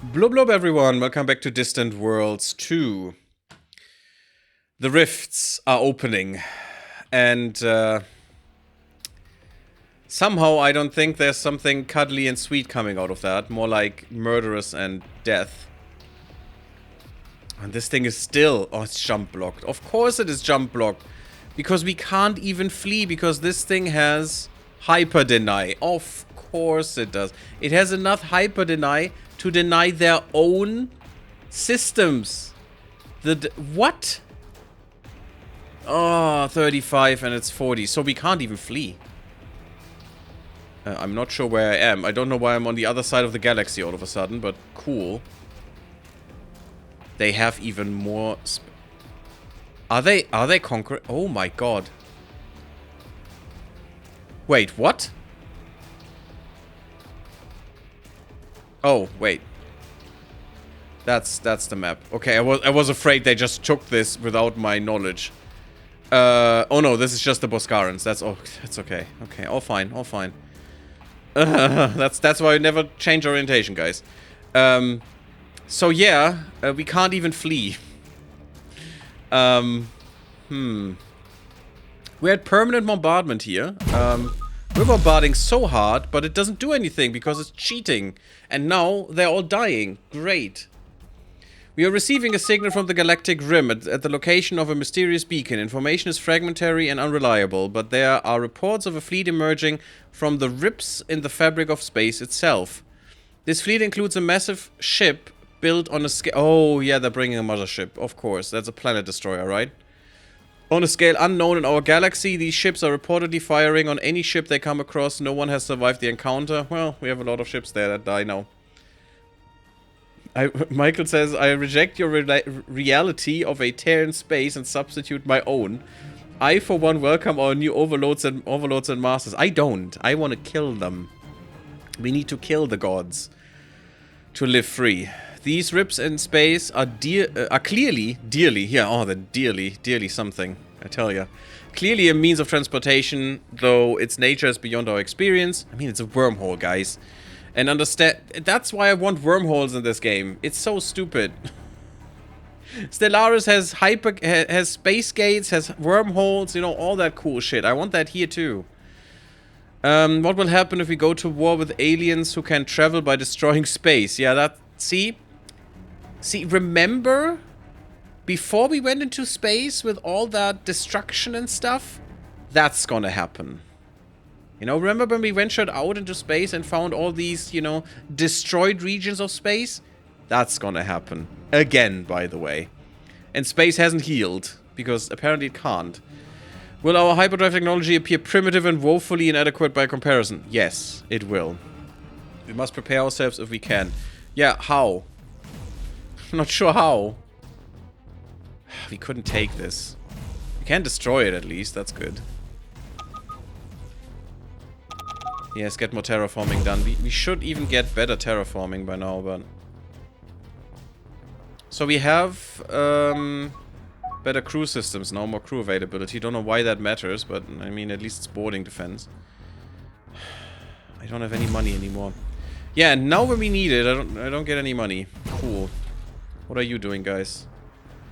Blub blub everyone, welcome back to Distant Worlds 2. The rifts are opening, and somehow I don't think there's something cuddly and sweet coming out of that. More like murderous and death. And this thing is still... Oh, it's jump blocked. Of course it is jump blocked. Because we can't even flee, because this thing has hyper deny. Of course it does. It has enough hyper deny to deny their own systems. What? Oh, 35 and it's 40. So we can't even flee. I'm not sure where I am. I don't know why I'm on the other side of the galaxy all of a sudden, but cool. They have even more... Are they conquering? Oh my god. Wait, what? Oh, wait. That's the map. Okay, I was afraid they just took this without my knowledge. Oh no, this is just the Boscarans. That's okay. Okay, all fine, all fine. That's why I never change orientation, guys. So yeah, we can't even flee. We're at permanent bombardment here. We're bombarding so hard, but it doesn't do anything because it's cheating. And now they're all dying. Great. We are receiving a signal from the Galactic Rim at the location of a mysterious beacon. Information is fragmentary and unreliable, but there are reports of a fleet emerging from the rips in the fabric of space itself. This fleet includes a massive ship built on a scale... Oh, yeah, they're bringing a mothership. Of course, that's a planet destroyer, right? On a scale unknown in our galaxy, these ships are reportedly firing on any ship they come across. No one has survived the encounter. Well, we have a lot of ships there that die now. Michael says, I reject your reality of a tear in space and substitute my own. I, for one, welcome our new overlords and masters. I don't. I want to kill them. We need to kill the gods to live free. These rips in space are clearly, dearly something, I tell ya. Clearly a means of transportation, though its nature is beyond our experience. I mean, it's a wormhole, guys. And understand, that's why I want wormholes in this game. It's so stupid. Stellaris has space gates, has wormholes, you know, all that cool shit. I want that here too. What will happen if we go to war with aliens who can travel by destroying space? Yeah, see, remember before we went into space with all that destruction and stuff? That's gonna happen. You know, remember when we ventured out into space and found all these, you know, destroyed regions of space? That's gonna happen. Again, by the way. And space hasn't healed, because apparently it can't. Will our hyperdrive technology appear primitive and woefully inadequate by comparison? Yes, it will. We must prepare ourselves if we can. Yeah, how? I'm not sure how. We couldn't take this. We can destroy it at least, that's good. Yes, get more terraforming done. We should even get better terraforming by now, but... So we have better crew systems now, more crew availability. Don't know why that matters, but I mean, at least it's boarding defense. I don't have any money anymore. Yeah, and now when we need it, I don't get any money. Cool. What are you doing, guys?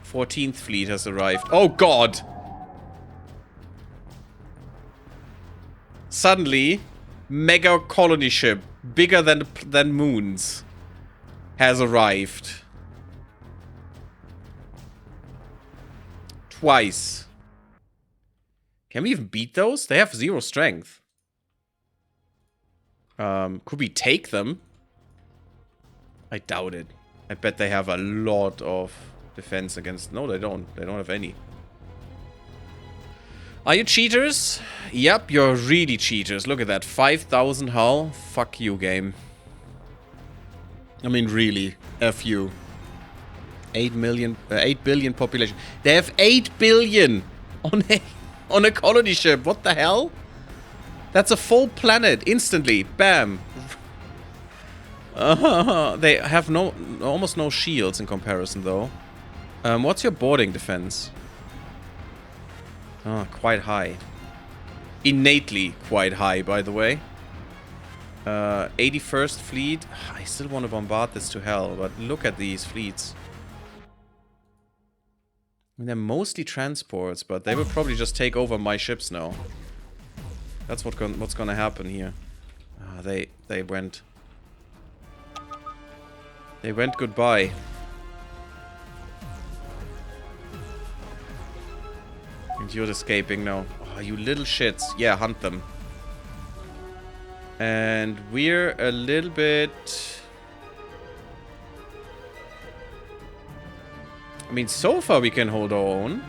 14th fleet has arrived. Oh god! Suddenly, mega colony ship, bigger than moons, has arrived. Twice. Can we even beat those? They have 0 strength. Could we take them? I doubt it. I bet they have a lot of defense against... No, they don't. They don't have any. Are you cheaters? Yep, you're really cheaters. Look at that. 5,000 hull. Fuck you, game. I mean, really. F you. 8 billion population. They have 8 billion on a colony ship. What the hell? That's a full planet. Instantly. Bam. They have almost no shields in comparison, though. What's your boarding defense? Oh, quite high. Innately quite high, by the way. 81st Fleet. I still want to bombard this to hell, but look at these fleets. I mean, they're mostly transports, but they will probably just take over my ships now. That's what's gonna happen here. They went. They went goodbye. And you're escaping now. Oh, you little shits. Yeah, hunt them. And we're a little bit... I mean, so far we can hold our own.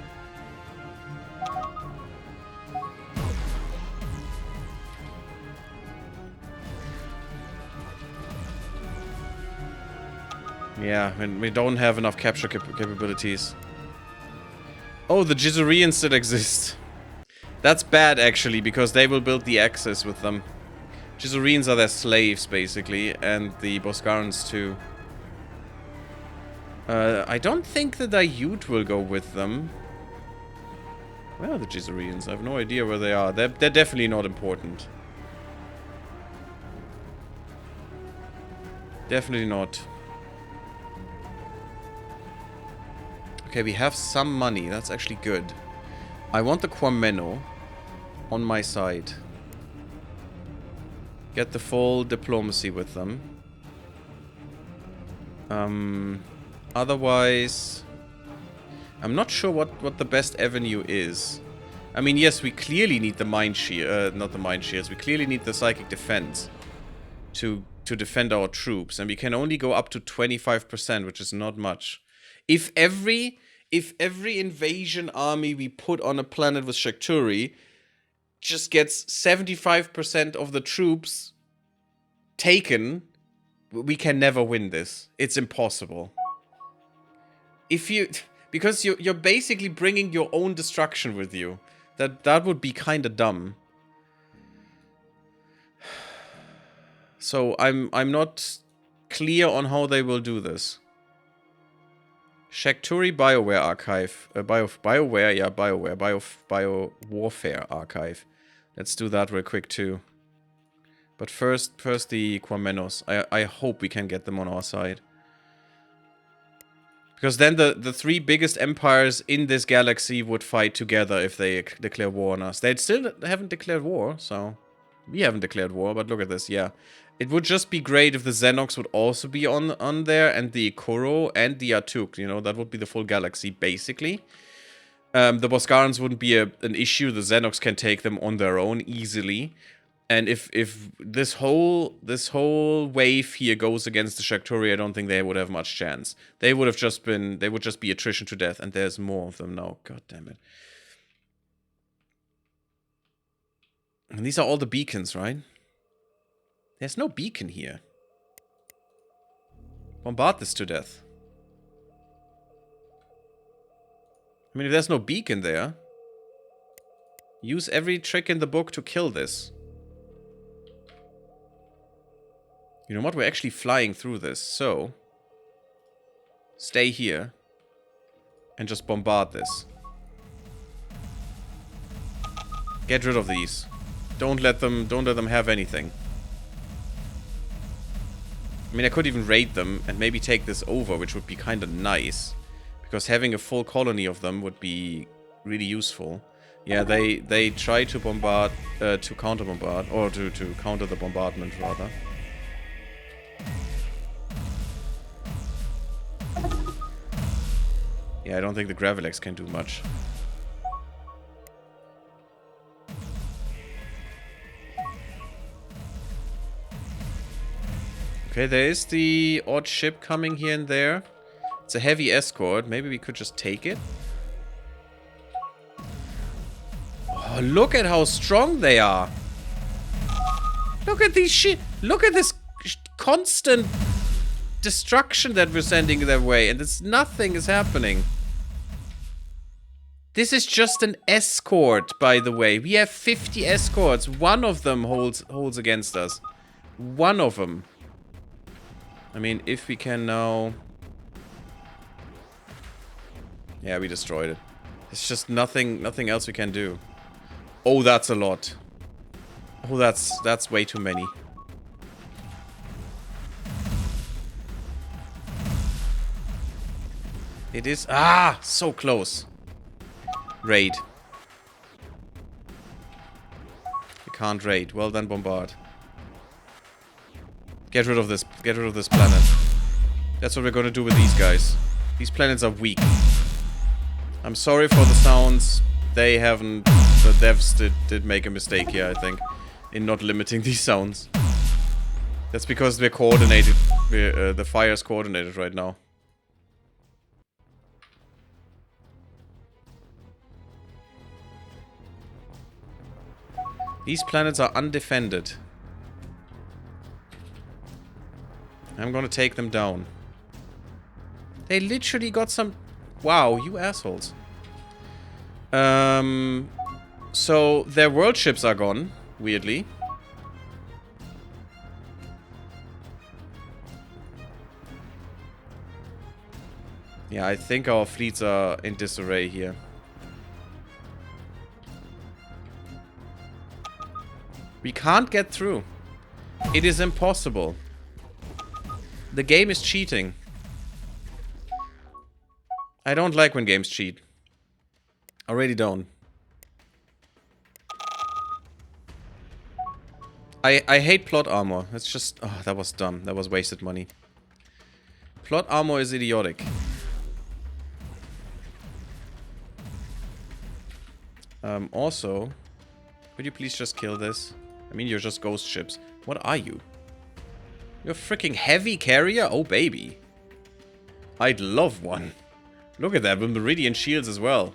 Yeah, and we don't have enough capture capabilities. Oh, the Jizzurians still exist. That's bad, actually, because they will build the Axis with them. Jizzurians are their slaves, basically, and the Boskarans, too. I don't think the Daiute will go with them. Where are the Jizzurians? I have no idea where they are. They're definitely not important. Definitely not. Okay, we have some money. That's actually good. I want the Quameno on my side. Get the full diplomacy with them. Otherwise... I'm not sure what the best avenue is. I mean, yes, we clearly need the Mind Shield... not the Mind Shields. We clearly need the Psychic Defense to defend our troops. And we can only go up to 25%, which is not much. If every invasion army we put on a planet with Shakturi just gets 75% of the troops taken, we can never win this. It's impossible. Because you're basically bringing your own destruction with you. That would be kind of dumb. So I'm not clear on how they will do this. Shakturi BioWare Archive. BioWare, yeah, BioWare. Warfare Archive. Let's do that real quick too. But first the Quamenos. I hope we can get them on our side. Because then the three biggest empires in this galaxy would fight together if they declare war on us. They still haven't declared war, so... We haven't declared war, but look at this, yeah. It would just be great if the Xenox would also be on there, and the Koro and the Atuk, you know, that would be the full galaxy, basically. The Boskarans wouldn't be an issue, the Xenox can take them on their own easily. And if this whole wave here goes against the Shakturi, I don't think they would have much chance. They would just be attrition to death, and there's more of them now, god damn it. And these are all the beacons, right? There's no beacon here. Bombard this to death. I mean, if there's no beacon there, use every trick in the book to kill this. You know what? We're actually flying through this, so... Stay here. And just bombard this. Get rid of these. Don't let them have anything. I mean, I could even raid them and maybe take this over, which would be kind of nice. Because having a full colony of them would be really useful. Yeah, they try to bombard, to counter-bombard, or to counter the bombardment, rather. Yeah, I don't think the Gravilex can do much. Okay, there is the odd ship coming here and there. It's a heavy escort. Maybe we could just take it. Oh, look at how strong they are. Look at these shit. Look at this constant destruction that we're sending their way. And nothing is happening. This is just an escort, by the way. We have 50 escorts. One of them holds against us. One of them. I mean, if we can now... Yeah, we destroyed it. It's just nothing else we can do. Oh, that's a lot. Oh, that's way too many. It is... Ah! So close. Raid. You can't raid. Well then, bombard. Get rid of this. Get rid of this planet. That's what we're gonna do with these guys. These planets are weak. I'm sorry for the sounds. They haven't... The devs did make a mistake here, I think, in not limiting these sounds. That's because we're coordinated. The fire's coordinated right now. These planets are undefended. I'm gonna take them down. They literally got some... Wow, you assholes. So their world ships are gone, weirdly. Yeah, I think our fleets are in disarray here. We can't get through. It is impossible. The game is cheating. I don't like when games cheat. I really don't. I hate plot armor. It's just... Oh, that was dumb. That was wasted money. Plot armor is idiotic. Also... Could you please just kill this? I mean, you're just ghost ships. What are you? You're a freaking heavy carrier? Oh, baby. I'd love one. Look at that, with Meridian shields as well.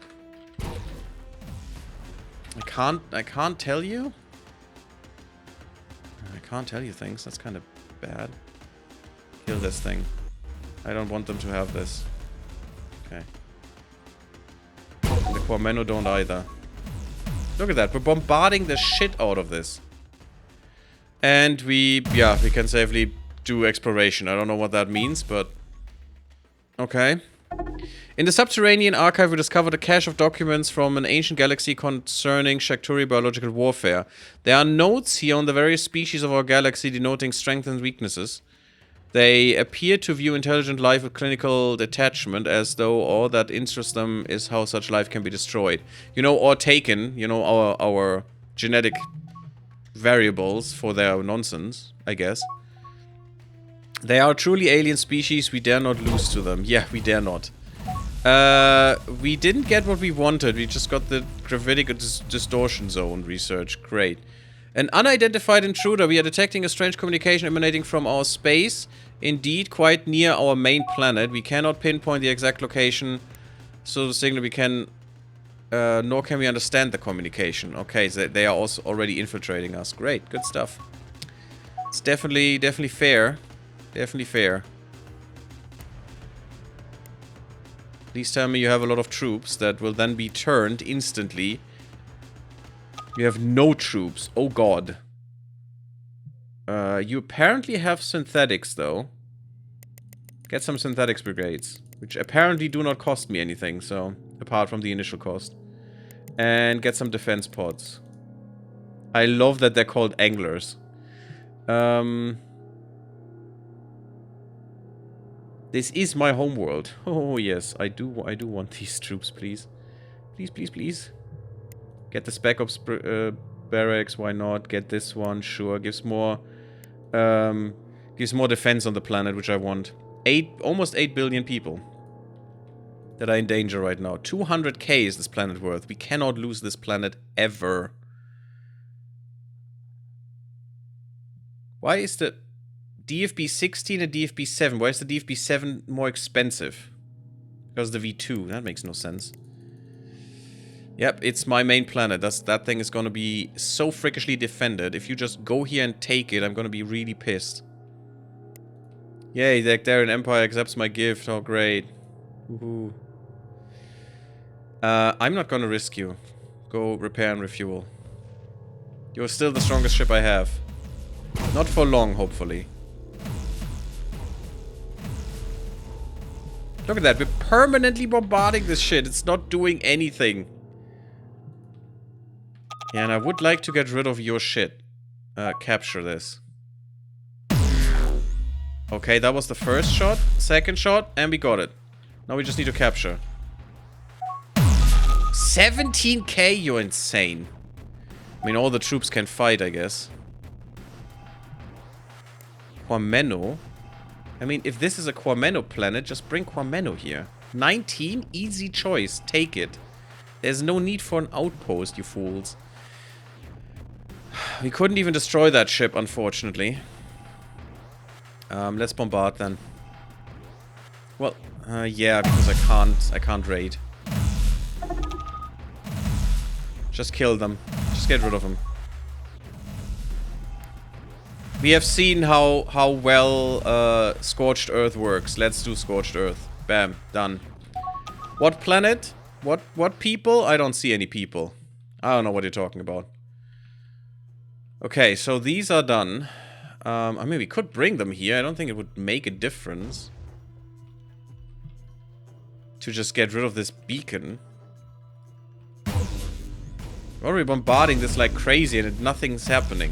I can't tell you? I can't tell you things. That's kind of bad. Kill this thing. I don't want them to have this. Okay. And the Quameno don't either. Look at that. We're bombarding the shit out of this. And we can safely do exploration. I don't know what that means, but... Okay. In the subterranean archive, we discovered a cache of documents from an ancient galaxy concerning Shakturi biological warfare. There are notes here on the various species of our galaxy denoting strengths and weaknesses. They appear to view intelligent life with clinical detachment, as though all that interests them is how such life can be destroyed. You know, or taken, you know, our genetic variables for their nonsense, I guess. They are truly alien species, we dare not lose to them. Yeah, we dare not. We didn't get what we wanted, we just got the gravitic distortion zone research. Great. An unidentified intruder. We are detecting a strange communication emanating from our space. Indeed, quite near our main planet. We cannot pinpoint the exact location. So the signal we can... nor can we understand the communication. Okay, so they are also already infiltrating us. Great, good stuff. It's definitely fair. Definitely fair. Please tell me you have a lot of troops that will then be turned instantly. You have no troops. Oh god. You apparently have synthetics, though. Get some synthetics brigades. Which apparently do not cost me anything, so... Apart from the initial cost. And get some defense pods. I love that they're called anglers. This is my homeworld. Oh, yes. I do want these troops, please. Please, please, please. Get the Spec Ops barracks, why not? Get this one, sure. Gives more defense on the planet, which I want. Almost 8 billion people that are in danger right now. 200k is this planet worth. We cannot lose this planet ever. Why is the DFB 16 and DFB 7? Why is the DFB 7 more expensive? Because the V2. That makes no sense. Yep, it's my main planet. That thing is gonna be so freakishly defended. If you just go here and take it, I'm gonna be really pissed. Yay, the Actarian Empire accepts my gift. Oh, great. Woohoo. I'm not gonna risk you. Go repair and refuel. You're still the strongest ship I have. Not for long, hopefully. Look at that. We're permanently bombarding this shit. It's not doing anything. Yeah, and I would like to get rid of your shit. Capture this. Okay, that was the first shot. Second shot, and we got it. Now we just need to capture. 17k? You're insane. I mean, all the troops can fight, I guess. Quameno? I mean, if this is a Quameno planet, just bring Quameno here. 19? Easy choice. Take it. There's no need for an outpost, you fools. We couldn't even destroy that ship, unfortunately. Let's bombard then. Well, yeah, because I can't raid. Just kill them. Just get rid of them. We have seen how well Scorched Earth works. Let's do Scorched Earth. Bam. Done. What planet? What people? I don't see any people. I don't know what you're talking about. Okay, so these are done. I mean, we could bring them here. I don't think it would make a difference. To just get rid of this beacon. We're already bombarding this like crazy and nothing's happening.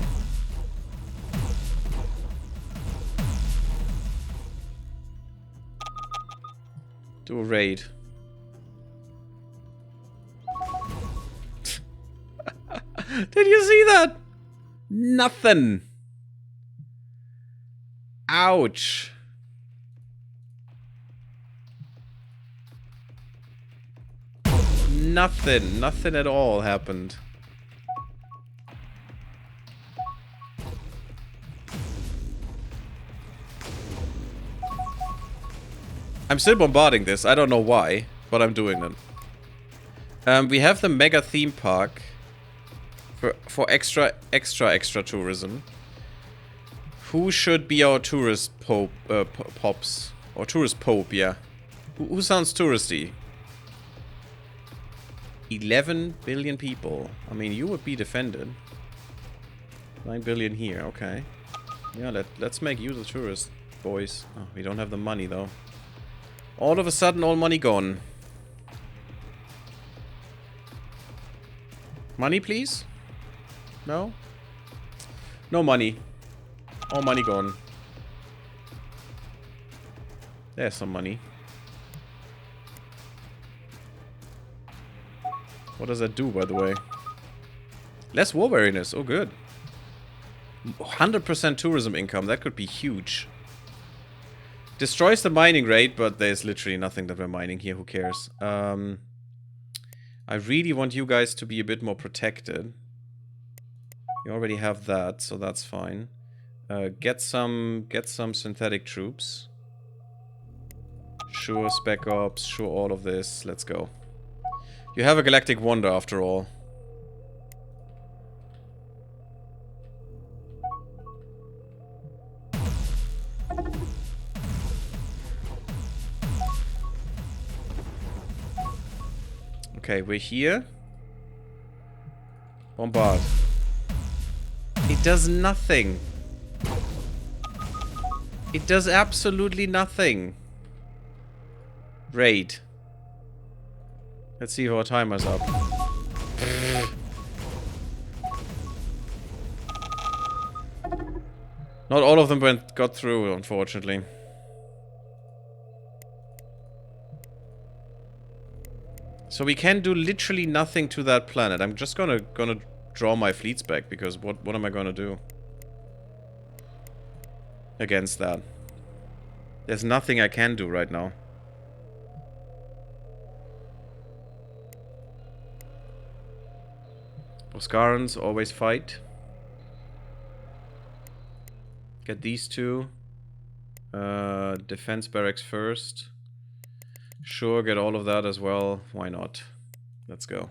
Do a raid. Did you see that? Nothing. Ouch. Nothing. Nothing at all happened. I'm still bombarding this. I don't know why, but I'm doing it. We have the mega theme park for extra tourism. Who should be our tourist pops? Or tourist pope, yeah. Who sounds touristy? 11 billion people. I mean, you would be defended. 9 billion here, okay. Yeah, let's make you the tourist, boys. Oh, we don't have the money, though. All of a sudden, all money gone. Money, please? No? No money. All money gone. There's some money. What does that do, by the way? Less war weariness. Oh, good. 100% tourism income. That could be huge. Destroys the mining rate, but there's literally nothing that we're mining here. Who cares? I really want you guys to be a bit more protected. You already have that, so that's fine. Get some synthetic troops. Sure, spec ops. Sure, all of this. Let's go. You have a galactic wonder, after all. Okay, we're here. Bombard. It does nothing. It does absolutely nothing. Raid. Let's see if our timer's up. Not all of them got through, unfortunately. So we can do literally nothing to that planet. I'm just gonna draw my fleets back, because what am I gonna do against that? There's nothing I can do right now. Boskarans always fight. Get these two. Defense barracks first. Sure, get all of that as well. Why not? Let's go.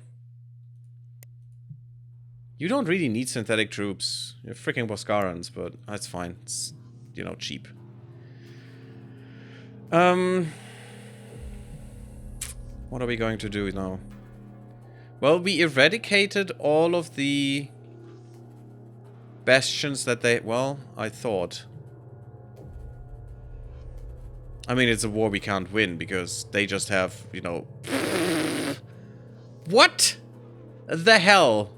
You don't really need synthetic troops. You're freaking Boskarans, but that's fine. It's, you know, cheap. What are we going to do now? Well, we eradicated all of the bastions that they... Well, I thought. I mean, it's a war we can't win, because they just have, you know... What the hell?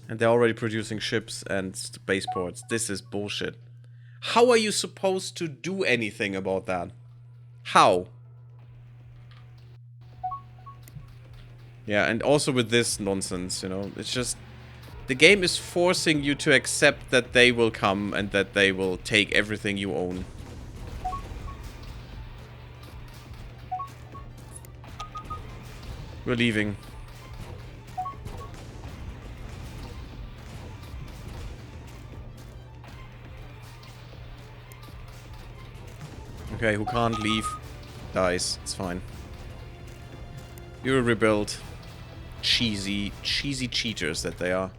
And they're already producing ships and spaceports. This is bullshit. How are you supposed to do anything about that? How? Yeah, and also with this nonsense, you know, it's just... The game is forcing you to accept that they will come and that they will take everything you own. We're leaving. Okay, who can't leave dies. It's fine. We will rebuild. Cheesy cheaters that they are.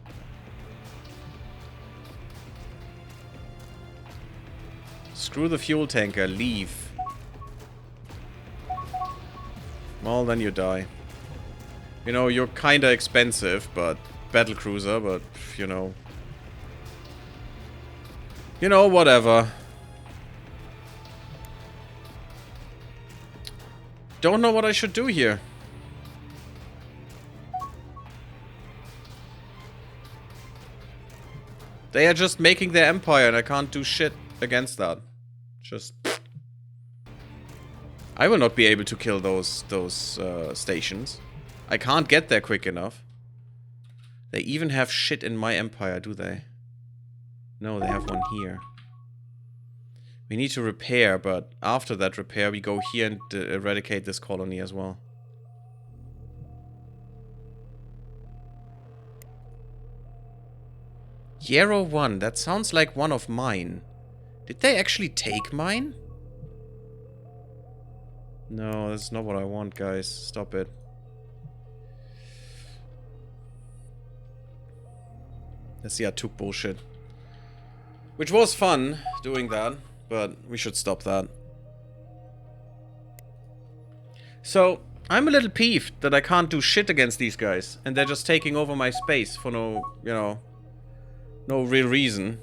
Screw the fuel tanker. Leave. Well, then you die. You know, you're kinda expensive, but... Battlecruiser, but, you know... You know, whatever. Don't know what I should do here. They are just making their empire and I can't do shit against that. Just... I will not be able to kill those stations. I can't get there quick enough. They even have shit in my empire, do they? No, they have one here. We need to repair, but after that repair we go here and eradicate this colony as well. Yarrow 1, that sounds like one of mine. Did they actually take mine? No, that's not what I want, guys. Stop it. That's the Atuk bullshit. Which was fun, doing that, but we should stop that. So, I'm a little peeved that I can't do shit against these guys, and they're just taking over my space for no, you know, no real reason.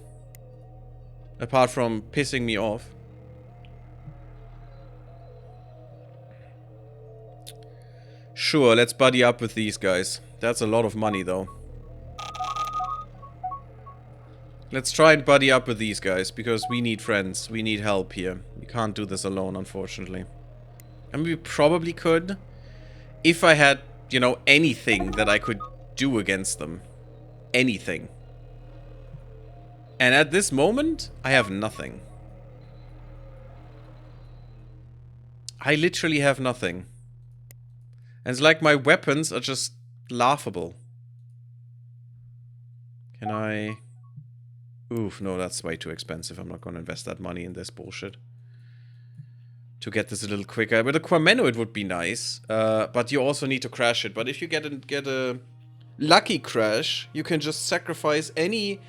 Apart from pissing me off. Sure, let's buddy up with these guys. That's a lot of money, though. Let's try and buddy up with these guys, because we need friends. We need help here. We can't do this alone, unfortunately. I mean, we probably could. If I had, you know, anything that I could do against them. Anything. And at this moment, I have nothing. I literally have nothing. And it's like my weapons are just laughable. Can I... Oof, no, that's way too expensive. I'm not going to invest that money in this bullshit. To get this a little quicker. With a Quameno it would be nice. But you also need to crash it. But if you get a lucky crash, you can just sacrifice any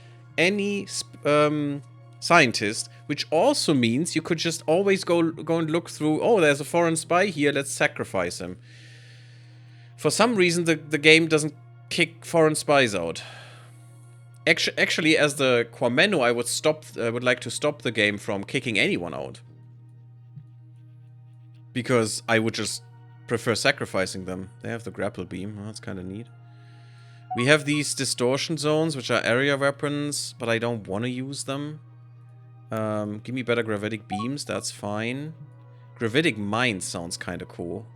scientist. Which also means you could just always go and look through, oh, there's a foreign spy here, let's sacrifice him. For some reason, the game doesn't kick foreign spies out. Actually, as the Quameno, I would like to stop the game from kicking anyone out. Because I would just prefer sacrificing them. They have the grapple beam. Oh, that's kind of neat. We have these distortion zones, which are area weapons, but I don't want to use them. Give me better gravitic beams, that's fine. Gravitic mines sounds kind of cool.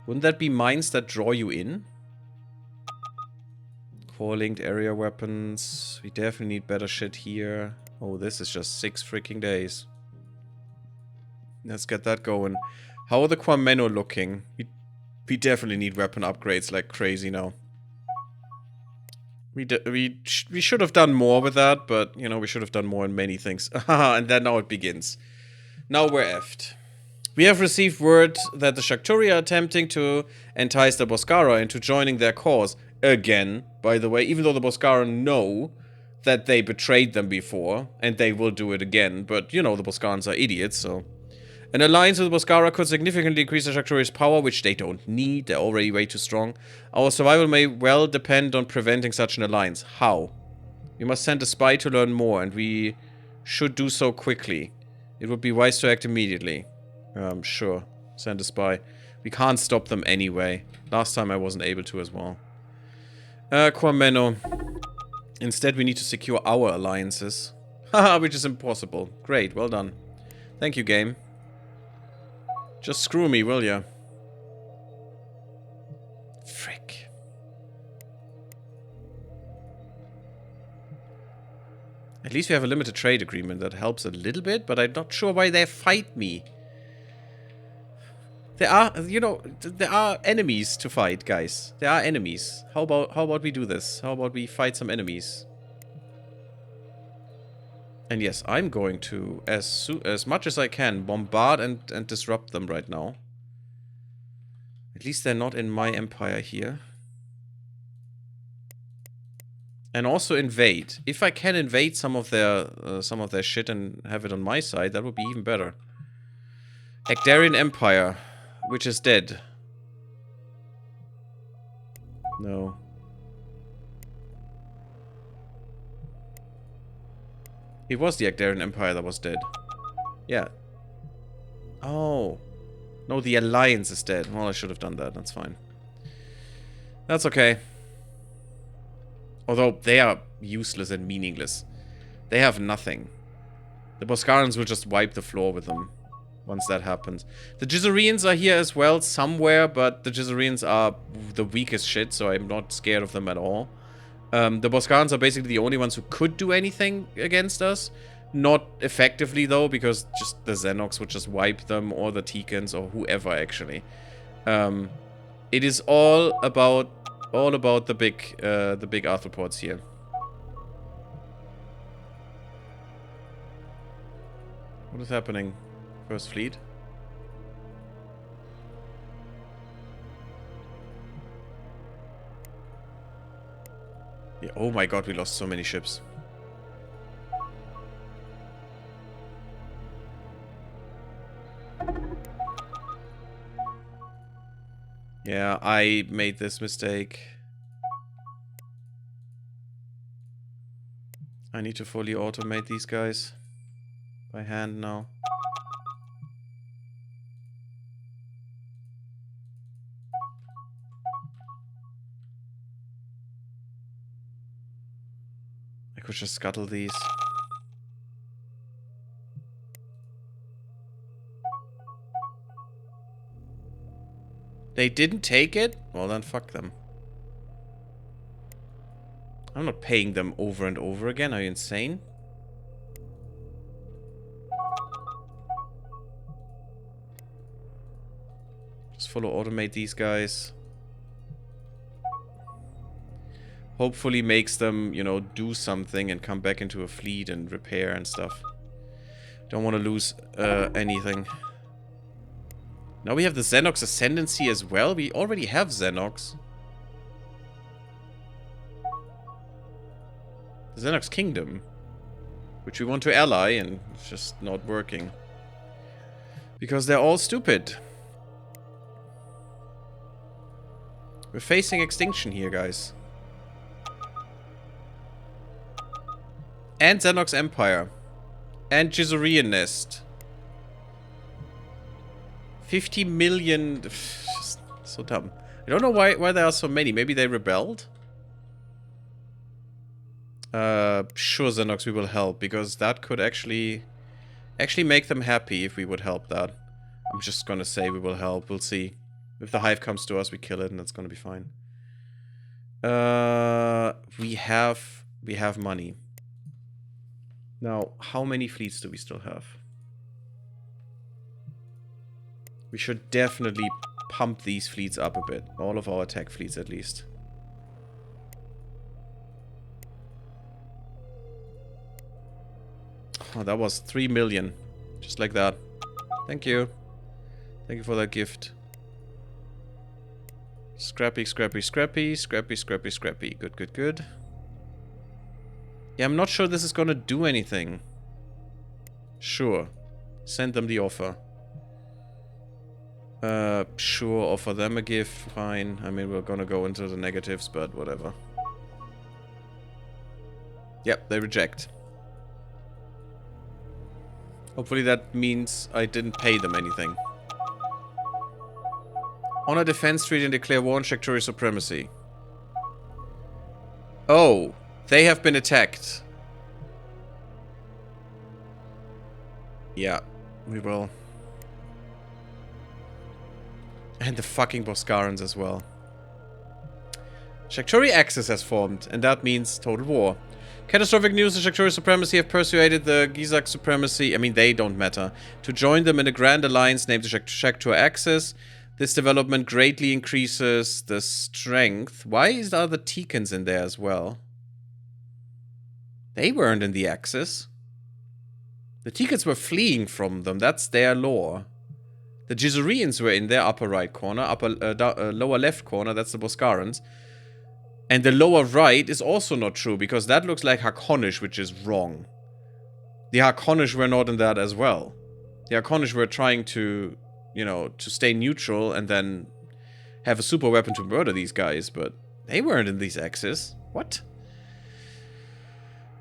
Wouldn't that be mines that draw you in? Core-linked area weapons. We definitely need better shit here. Oh, this is just 6 freaking days. Let's get that going. How are the Quameno looking? We definitely need weapon upgrades like crazy now. We should have done more with that, but, you know, we should have done more in many things. And then now it begins. Now we're effed. We have received word that the Shakturi are attempting to entice the Boscara into joining their cause. Again, by the way, even though the Boscara know that they betrayed them before, and they will do it again, but, you know, the Boscarans are idiots, so... An alliance with the Boscara could significantly increase the Shakturi's power, which they don't need, they're already way too strong. Our survival may well depend on preventing such an alliance. How? We must send a spy to learn more, and we should do so quickly. It would be wise to act immediately. Sure. Send a spy. We can't stop them anyway. Last time I wasn't able to as well. Quameno. Instead, we need to secure our alliances. Haha, which is impossible. Great, well done. Thank you, game. Just screw me, will ya? Frick. At least we have a limited trade agreement. That helps a little bit, but I'm not sure why they fight me. There are, you know, there are enemies to fight, guys. There are enemies. How about we do this? How about we fight some enemies? And yes, I'm going to, as much as I can, bombard and disrupt them right now. At least they're not in my empire here. And also invade. If I can invade some of their shit and have it on my side, that would be even better. Agdarian Empire, which is dead. No. It was the Agdarian Empire that was dead. Yeah. Oh. No, the Alliance is dead. Well, I should have done that. That's fine. That's okay. Although, they are useless and meaningless. They have nothing. The Boskarans will just wipe the floor with them. Once that happens. The Jizarians are here as well, somewhere, but the Jizarians are the weakest shit, so I'm not scared of them at all. The Boskarans are basically the only ones who could do anything against us. Not effectively, though, because just the Xenox would just wipe them, or the Tikans, or whoever, actually. It is all about the big arthropods here. What is happening? First fleet? Yeah, oh my god, we lost so many ships. Yeah, I made this mistake. I need to fully automate these guys by hand now. I could just scuttle these. They didn't take it? Well then, fuck them. I'm not paying them over and over again. Are you insane? Just follow automate these guys. Hopefully makes them, you know, do something and come back into a fleet and repair and stuff. Don't want to lose anything. Now we have the Xenox Ascendancy as well. We already have Xenox. The Xenox Kingdom. Which we want to ally, and it's just not working. Because they're all stupid. We're facing extinction here, guys. And Xenox Empire. And Jizorian Nest. 50 million... Just so dumb. I don't know why there are so many. Maybe they rebelled? Sure, Xenox, we will help. Because that could actually make them happy if we would help that. I'm just gonna say we will help. We'll see. If the hive comes to us, we kill it and that's gonna be fine. We have money. Now, how many fleets do we still have? We should definitely pump these fleets up a bit. All of our attack fleets, at least. Oh, that was 3 million. Just like that. Thank you. Thank you for that gift. Scrappy, scrappy, scrappy, scrappy, scrappy, scrappy. Good, good, good. Yeah, I'm not sure this is gonna do anything. Sure. Send them the offer. Sure, offer them a gift. Fine. I mean, we're gonna go into the negatives, but whatever. Yep, they reject. Hopefully that means I didn't pay them anything. On a defense treaty and declare war on Shakturi supremacy. Oh, they have been attacked. Yeah, we will. And the fucking Boskarans as well. Shakturi Axis has formed, and that means total war. Catastrophic news, the Shakturi Supremacy have persuaded the Gizak Supremacy, I mean they don't matter, to join them in a grand alliance named the Shakturi Axis. This development greatly increases the strength. Why are the Tikans in there as well? They weren't in the Axis. The Tikans were fleeing from them, that's their lore. The Jizurians were in their upper right corner, lower left corner, that's the Boskarans. And the lower right is also not true, because that looks like Hakonish, which is wrong. The Hakonish were not in that as well. The Hakonish were trying to, you know, to stay neutral and then have a super weapon to murder these guys, but they weren't in these axes. What?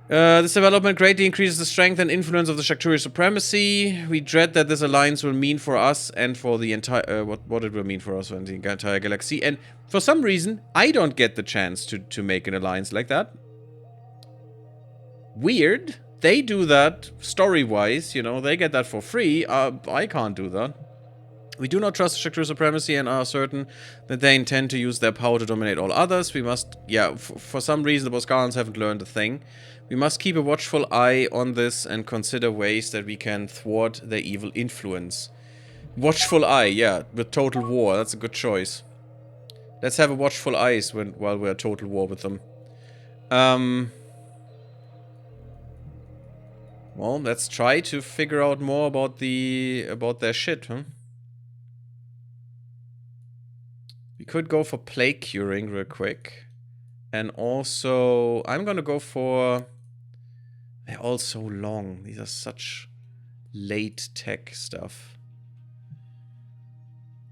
This development greatly increases the strength and influence of the Shakturi Supremacy. We dread that this alliance will mean for us and for the entire... what it will mean for us and the entire galaxy. And for some reason, I don't get the chance to make an alliance like that. Weird. They do that story-wise, you know. They get that for free. I can't do that. We do not trust the Shakturi Supremacy and are certain that they intend to use their power to dominate all others. We must... yeah, for some reason, the Boskarans haven't learned a thing. We must keep a watchful eye on this and consider ways that we can thwart their evil influence. Watchful eye, yeah, with total war. That's a good choice. Let's have a watchful eyes while we're at total war with them. Well, let's try to figure out more about their shit, huh? We could go for plague curing real quick. And also, I'm gonna go for... they're all so long. These are such late tech stuff.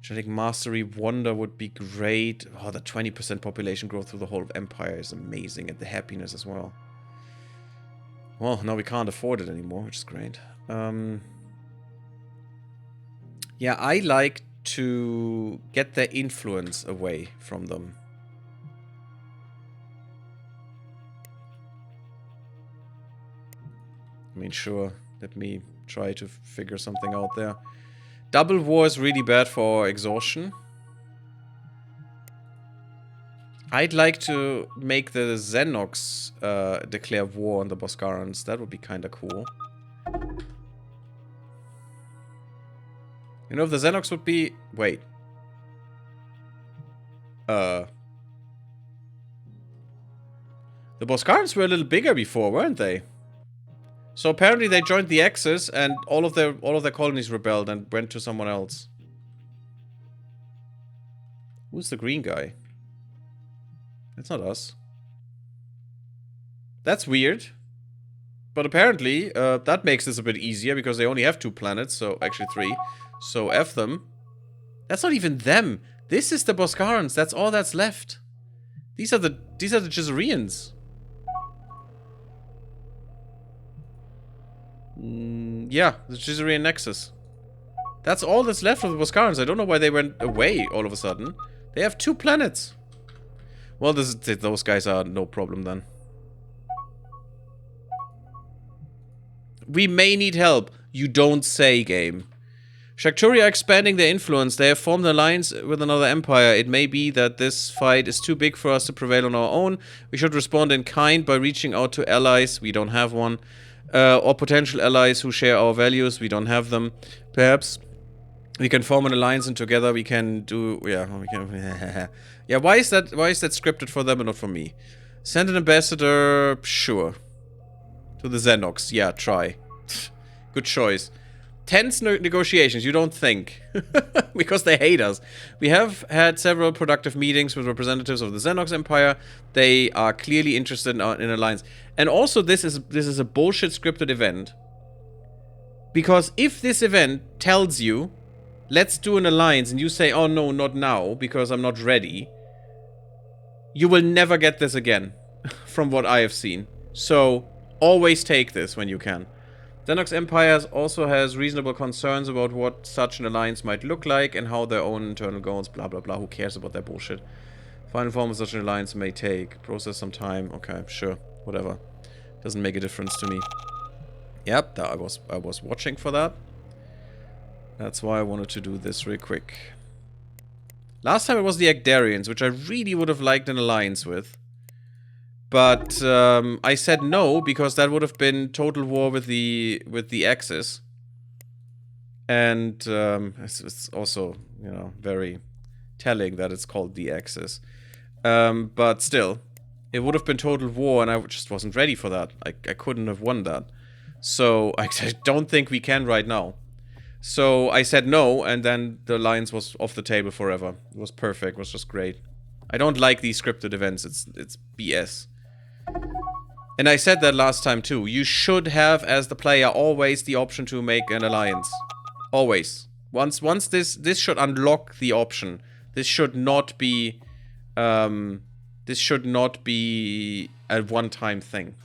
Genetic Mastery Wonder would be great. Oh, the 20% population growth through the whole of Empire is amazing. And the happiness as well. Well, now we can't afford it anymore, which is great. Yeah, I like to get their influence away from them. I mean, sure, let me try to figure something out there. Double war is really bad for exhaustion. I'd like to make the Xenox declare war on the Boskarans. That would be kind of cool. You know, if the Xenox would be... wait. The Boskarans were a little bigger before, weren't they? So apparently they joined the Axis and all of their colonies rebelled and went to someone else. Who's the green guy? That's not us. That's weird. But apparently, that makes this a bit easier because they only have 2 planets, so actually 3. So F them. That's not even them. This is the Boskarans. That's all that's left. These are the Jizurians. Yeah, the Jizurian Nexus. That's all that's left of the Boskarans. I don't know why they went away all of a sudden. They have 2 planets. Well, those guys are no problem then. We may need help. You don't say, game. Shakturi are expanding their influence. They have formed an alliance with another empire. It may be that this fight is too big for us to prevail on our own. We should respond in kind by reaching out to allies. We don't have one. Or potential allies who share our values. We don't have them. Perhaps we can form an alliance and together we can do... yeah, we can... yeah, why is that scripted for them and not for me? Send an ambassador... sure. To the Xenox. Yeah, try. Good choice. Tense negotiations, you don't think. Because they hate us. We have had several productive meetings with representatives of the Xenox Empire. They are clearly interested in alliance. And also, this is a bullshit scripted event. Because if this event tells you, let's do an alliance, and you say, oh no, not now, because I'm not ready, you will never get this again, from what I have seen. So, always take this when you can. Xenox Empire also has reasonable concerns about what such an alliance might look like and how their own internal goals, blah blah blah, who cares about their bullshit. Final form of such an alliance may take. Process some time. Okay, sure. Whatever. Doesn't make a difference to me. Yep, I was watching for that. That's why I wanted to do this real quick. Last time it was the Agdarians, which I really would have liked an alliance with. But I said no, because that would have been total war with the Axis. And it's also, you know, very telling that it's called the Axis. But still, it would have been total war, and I just wasn't ready for that. I couldn't have won that. So I don't think we can right now. So I said no, and then the alliance was off the table forever. It was perfect. It was just great. I don't like these scripted events. It's BS. And I said that last time too. You should have, as the player, always the option to make an alliance. Always. Once this should unlock the option. This should not be a one-time thing.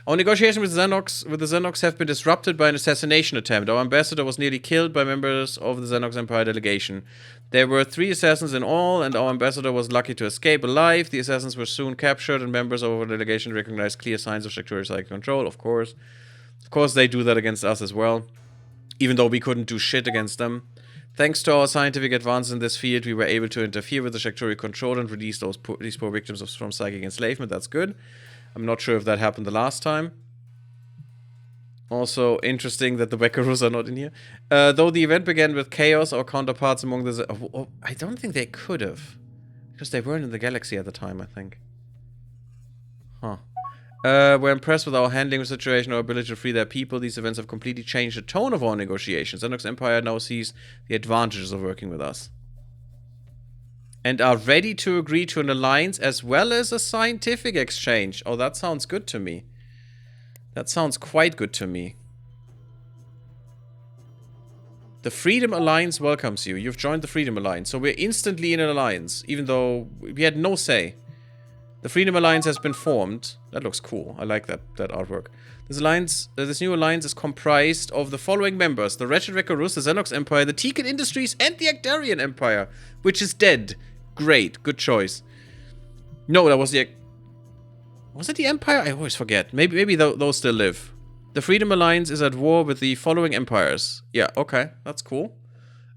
Our negotiations with the Xenox have been disrupted by an assassination attempt. Our ambassador was nearly killed by members of the Xenox Empire delegation. There were 3 assassins in all, and our ambassador was lucky to escape alive. The assassins were soon captured, and members of our delegation recognized clear signs of Shakturi psychic control, of course. Of course, they do that against us as well, even though we couldn't do shit against them. Thanks to our scientific advances in this field, we were able to interfere with the Shakturi control and release these poor victims from psychic enslavement. That's good. I'm not sure if that happened the last time. Also, interesting that the Wekkarus are not in here. Though the event began with chaos, our counterparts among the... I don't think they could have. Because they weren't in the galaxy at the time, I think. Huh. We're impressed with our handling of the situation, our ability to free their people. These events have completely changed the tone of our negotiations. Xenox Empire now sees the advantages of working with us. And are ready to agree to an alliance as well as a scientific exchange. Oh, that sounds good to me. That sounds quite good to me. The Freedom Alliance welcomes you. You've joined the Freedom Alliance. So we're instantly in an alliance, even though we had no say. The Freedom Alliance has been formed. That looks cool. I like that artwork. This new alliance is comprised of the following members. The Wretched Wekkarus, the Xenox Empire, the Tikan Industries, and the Agdarian Empire, which is dead. Great. Good choice. No, that was the... Was it the Empire? I always forget. Maybe those still live. The Freedom Alliance is at war with the following empires. Yeah, okay. That's cool.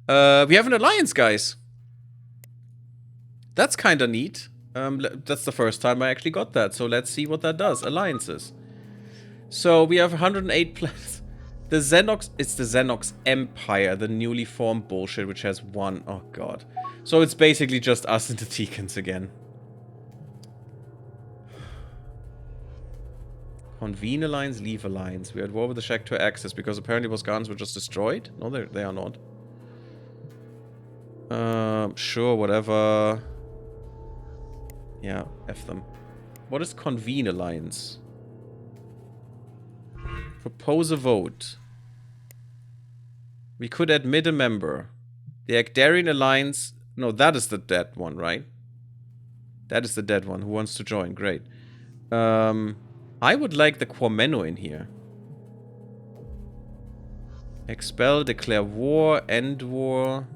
We have an alliance, guys. That's kind of neat. That's the first time I actually got that. So let's see what that does. Alliances. So we have 108 plus. The Xenox... It's the Xenox Empire. The newly formed bullshit, which has one... Oh, God. So it's basically just us and the Tikans again. Convene alliance, leave alliance. We are at war with the Shakturi Axis because apparently Bosgans were just destroyed. No, they are not. Sure, whatever. Yeah, F them. What is convene alliance? Propose a vote. We could admit a member. The Agdarian alliance... No, that is the dead one, right? That is the dead one. Who wants to join? Great. I would like the Quameno in here. Expel, declare war, end war.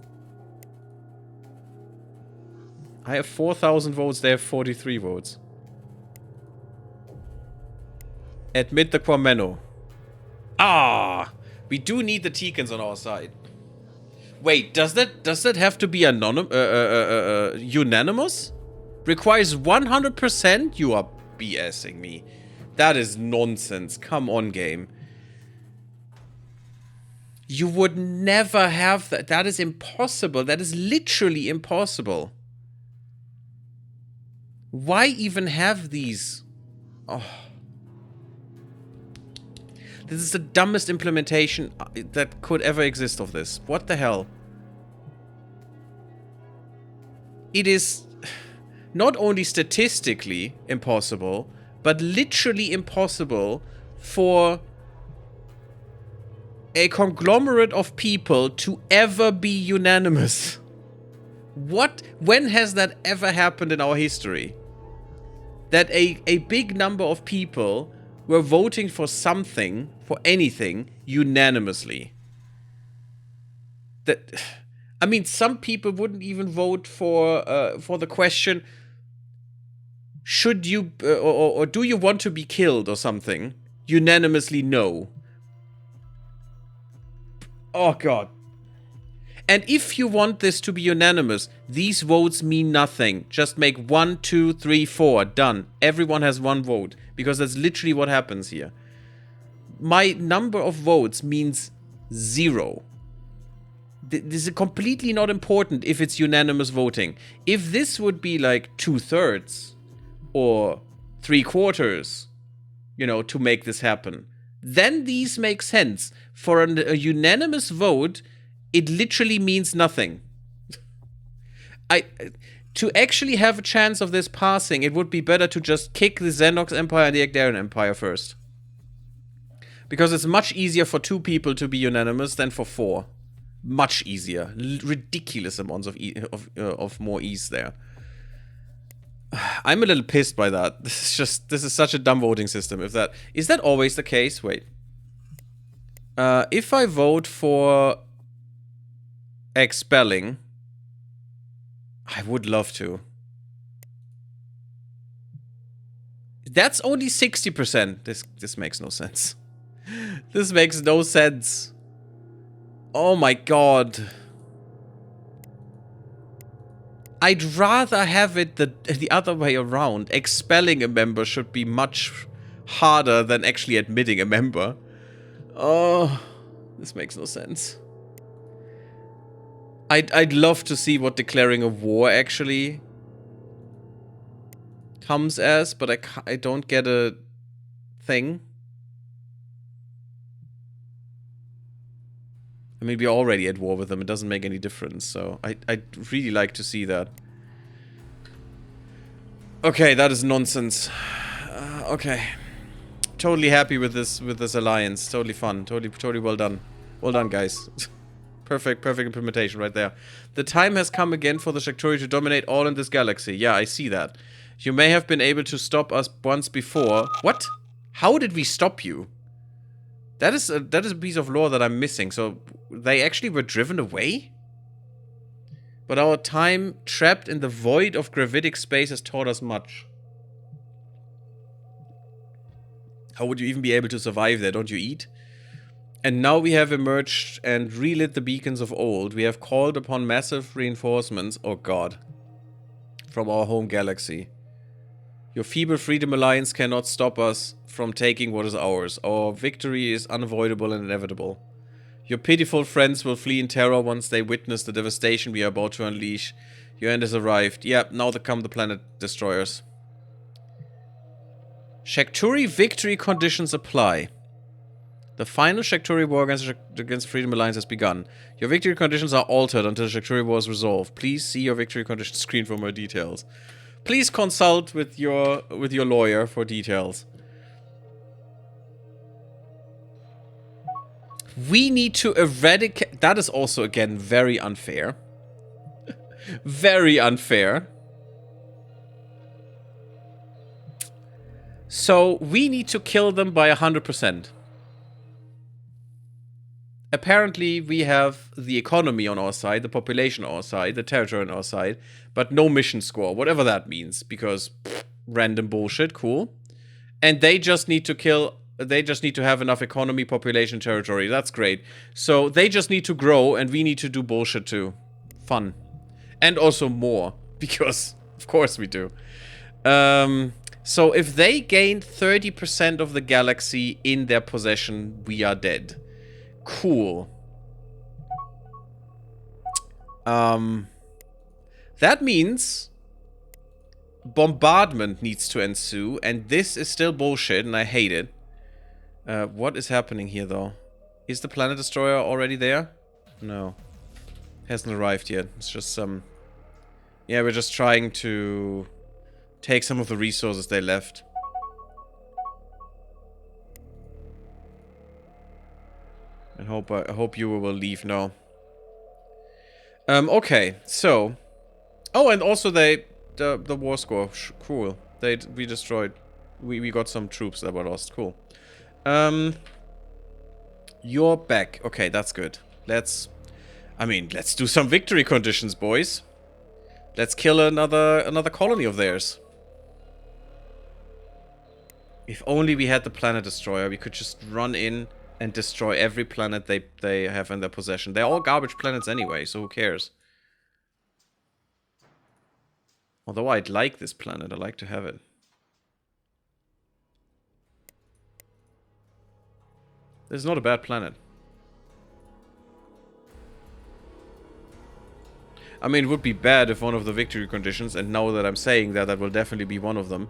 I have 4,000 votes. They have 43 votes. Admit the Quameno. Ah! We do need the Tikans on our side. Wait, does that have to be unanimous? Requires 100%? You are BSing me. That is nonsense. Come on, game. You would never have that. That is impossible. That is literally impossible. Why even have these? Oh. This is the dumbest implementation that could ever exist of this. What the hell? It is not only statistically impossible, but literally impossible for a conglomerate of people to ever be unanimous. What? When has that ever happened in our history? That a big number of people were voting for something, for anything, unanimously. That... I mean, some people wouldn't even vote for the question, should you, or do you want to be killed or something? Unanimously no. Oh, God. And if you want this to be unanimous, these votes mean nothing. Just make 1, 2, 3, 4. Done. Everyone has one vote. Because that's literally what happens here. My number of votes means 0. This is completely not important if it's unanimous voting. If this would be like 2/3 or 3/4, you know, to make this happen, then these make sense. For a unanimous vote, it literally means nothing. To actually have a chance of this passing, it would be better to just kick the Xenox Empire and the Agdarian Empire first. Because it's much easier for 2 people to be unanimous than for 4. Much easier. Ridiculous amounts of more ease there. I'm a little pissed by that. This is such a dumb voting system. Is that always the case? Wait. If I vote for expelling, I would love to. That's only 60%. This makes no sense. This makes no sense. Oh my god. I'd rather have it the other way around. Expelling a member should be much harder than actually admitting a member. Oh, this makes no sense. I'd love to see what declaring a war actually comes as, but I don't get a thing. I mean, we're already at war with them. It doesn't make any difference, so I'd really like to see that. Okay, that is nonsense. Okay. Totally happy with this alliance. Totally fun. Totally well done. Well done, guys. Perfect implementation right there. The time has come again for the Shakturi to dominate all in this galaxy. Yeah, I see that. You may have been able to stop us once before. What? How did we stop you? That is a piece of lore that I'm missing. So they actually were driven away? But our time trapped in the void of gravitic space has taught us much. How would you even be able to survive there? Don't you eat? And now we have emerged and relit the beacons of old. We have called upon massive reinforcements, oh god, from our home galaxy. Your feeble Freedom Alliance cannot stop us from taking what is ours. Our victory is unavoidable and inevitable. Your pitiful friends will flee in terror once they witness the devastation we are about to unleash. Your end has arrived. Yep, now come the planet destroyers. Shakturi victory conditions apply. The final Shakturi war against Freedom Alliance has begun. Your victory conditions are altered until the Shakturi war is resolved. Please see your victory conditions screen for more details. Please consult with your lawyer for details. We need to eradicate... That is also, again, very unfair. Very unfair. So, we need to kill them by 100%. Apparently, we have the economy on our side, the population on our side, the territory on our side, but no mission score, whatever that means, because random bullshit, cool. And they just need to kill... They just need to have enough economy, population, territory. That's great. So they just need to grow, and we need to do bullshit too. Fun. And also more. Because, of course we do. So if they gain 30% of the galaxy in their possession, we are dead. Cool. That means... bombardment needs to ensue, and this is still bullshit, and I hate it. What is happening here, though? Is the planet destroyer already there? No. Hasn't arrived yet. It's just some... Yeah, we're just trying to take some of the resources they left. I hope you will leave now. Okay, so... Oh, and also the war score. Cool. We destroyed... We got some troops that were lost. Cool. You're back. Okay, that's good. Let's... I mean, let's do some victory conditions, boys. Let's kill another colony of theirs. If only we had the planet destroyer, we could just run in and destroy every planet they have in their possession. They're all garbage planets anyway, so who cares? Although I'd like this planet, I'd like to have it. This is not a bad planet. I mean, it would be bad if one of the victory conditions, and now that I'm saying that, that will definitely be one of them,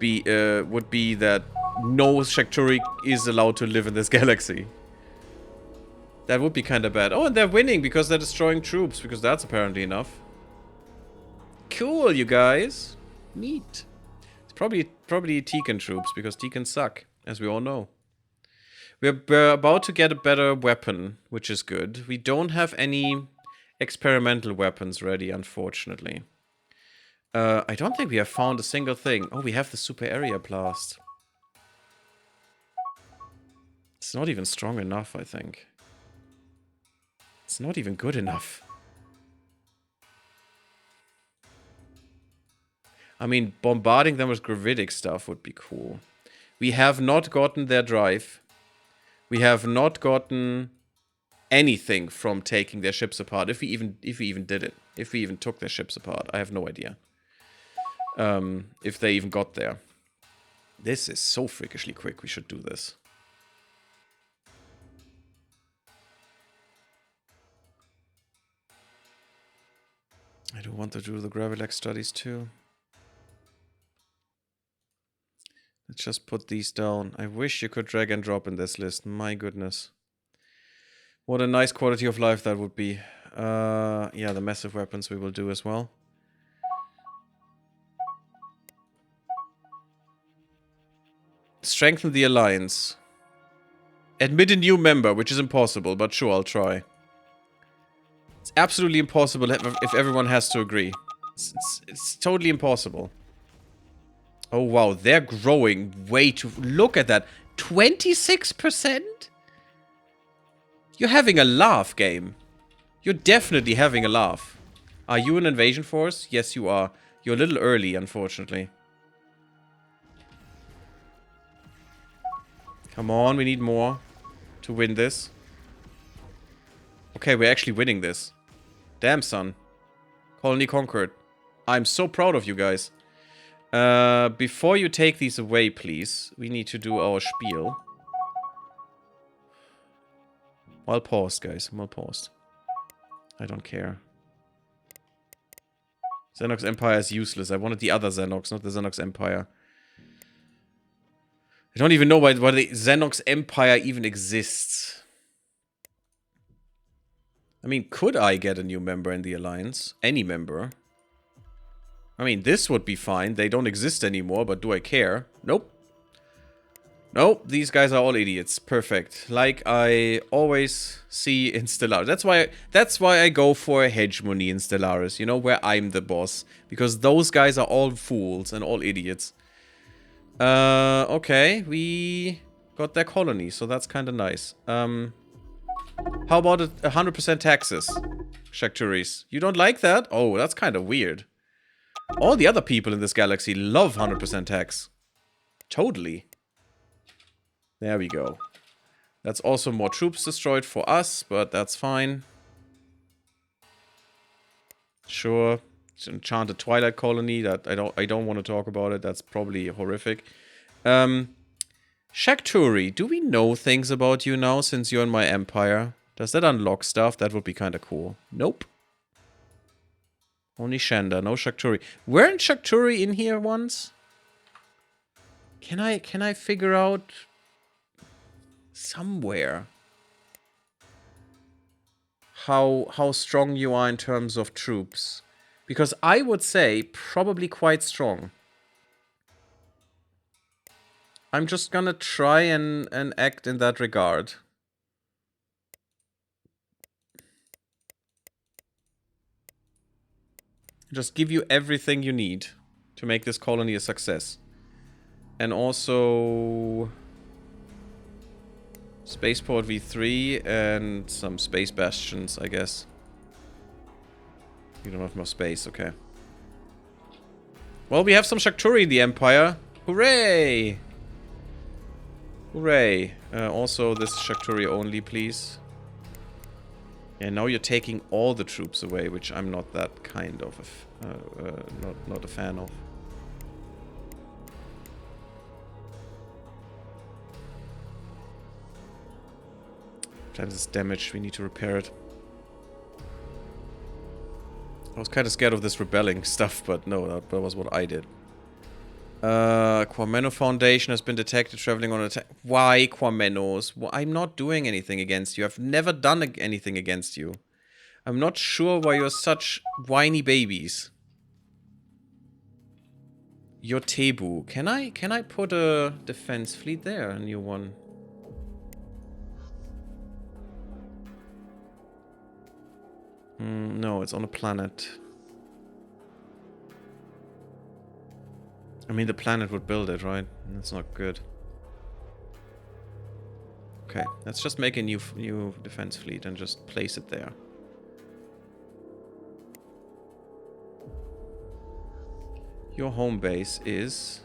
would be that no Shakturi is allowed to live in this galaxy. That would be kind of bad. Oh, and they're winning because they're destroying troops, because that's apparently enough. Cool, you guys. Neat. It's probably Tekken troops, because Tekken suck, as we all know. We're about to get a better weapon, which is good. We don't have any experimental weapons ready, unfortunately. I don't think we have found a single thing. Oh, we have the super area blast. It's not even strong enough, I think. It's not even good enough. I mean, bombarding them with gravitic stuff would be cool. We have not gotten their drive. We have not gotten anything from taking their ships apart. If we even did it. If we even took their ships apart. I have no idea. If they even got there. This is so freakishly quick. We should do this. I do want to do the Gravilex studies too. Let's just put these down. I wish you could drag and drop in this list. My goodness. What a nice quality of life that would be. Yeah, the massive weapons we will do as well. Strengthen the alliance. Admit a new member, which is impossible, but sure, I'll try. It's absolutely impossible if everyone has to agree. It's totally impossible. Oh, wow. They're growing way too... Look at that. 26%? You're having a laugh, game. You're definitely having a laugh. Are you an invasion force? Yes, you are. You're a little early, unfortunately. Come on, we need more to win this. Okay, we're actually winning this. Damn, son. Colony conquered. I'm so proud of you guys. Before you take these away, please, we need to do our spiel. Well paused, guys. Well paused. I don't care. Xenox Empire is useless. I wanted the other Xenox, not the Xenox Empire. I don't even know why the Xenox Empire even exists. I mean, could I get a new member in the Alliance? Any member? I mean, this would be fine. They don't exist anymore, but do I care? Nope. Nope, these guys are all idiots. Perfect. Like I always see in Stellaris. That's why I go for a hegemony in Stellaris, you know, where I'm the boss. Because those guys are all fools and all idiots. Okay, we got their colony, so that's kind of nice. How about 100% taxes, Shakturis? You don't like that? Oh, that's kind of weird. All the other people in this galaxy love 100% tax. Totally. There we go. That's also more troops destroyed for us, but that's fine. Sure. It's an enchanted Twilight colony that I don't want to talk about it. That's probably horrific. Shakturi, do we know things about you now since you're in my empire? Does that unlock stuff? That would be kind of cool. Nope. Only Shanda, no Shakturi. Weren't Shakturi in here once? Can I figure out somewhere how strong you are in terms of troops? Because I would say probably quite strong. I'm just gonna try and act in that regard. Just give you everything you need to make this colony a success. And also Spaceport V3 and some space bastions, I guess. You don't have more space, okay. Well, we have some Shakturi in the Empire. Hooray! Hooray. Also, this Shakturi only, please. Yeah, now you're taking all the troops away, which I'm not that kind of not a fan of. Planet is damaged. We need to repair it. I was kind of scared of this rebelling stuff, but no, that was what I did. Quameno Foundation has been detected traveling on an attack. Why, Quamenos? Well, I'm not doing anything against you. I've never done anything against you. I'm not sure why you're such whiny babies. You're Tebu. Can I put a defense fleet there? A new one. No, it's on a planet. I mean, the planet would build it, right? That's not good. Okay, let's just make a new defense fleet and just place it there. Your home base is...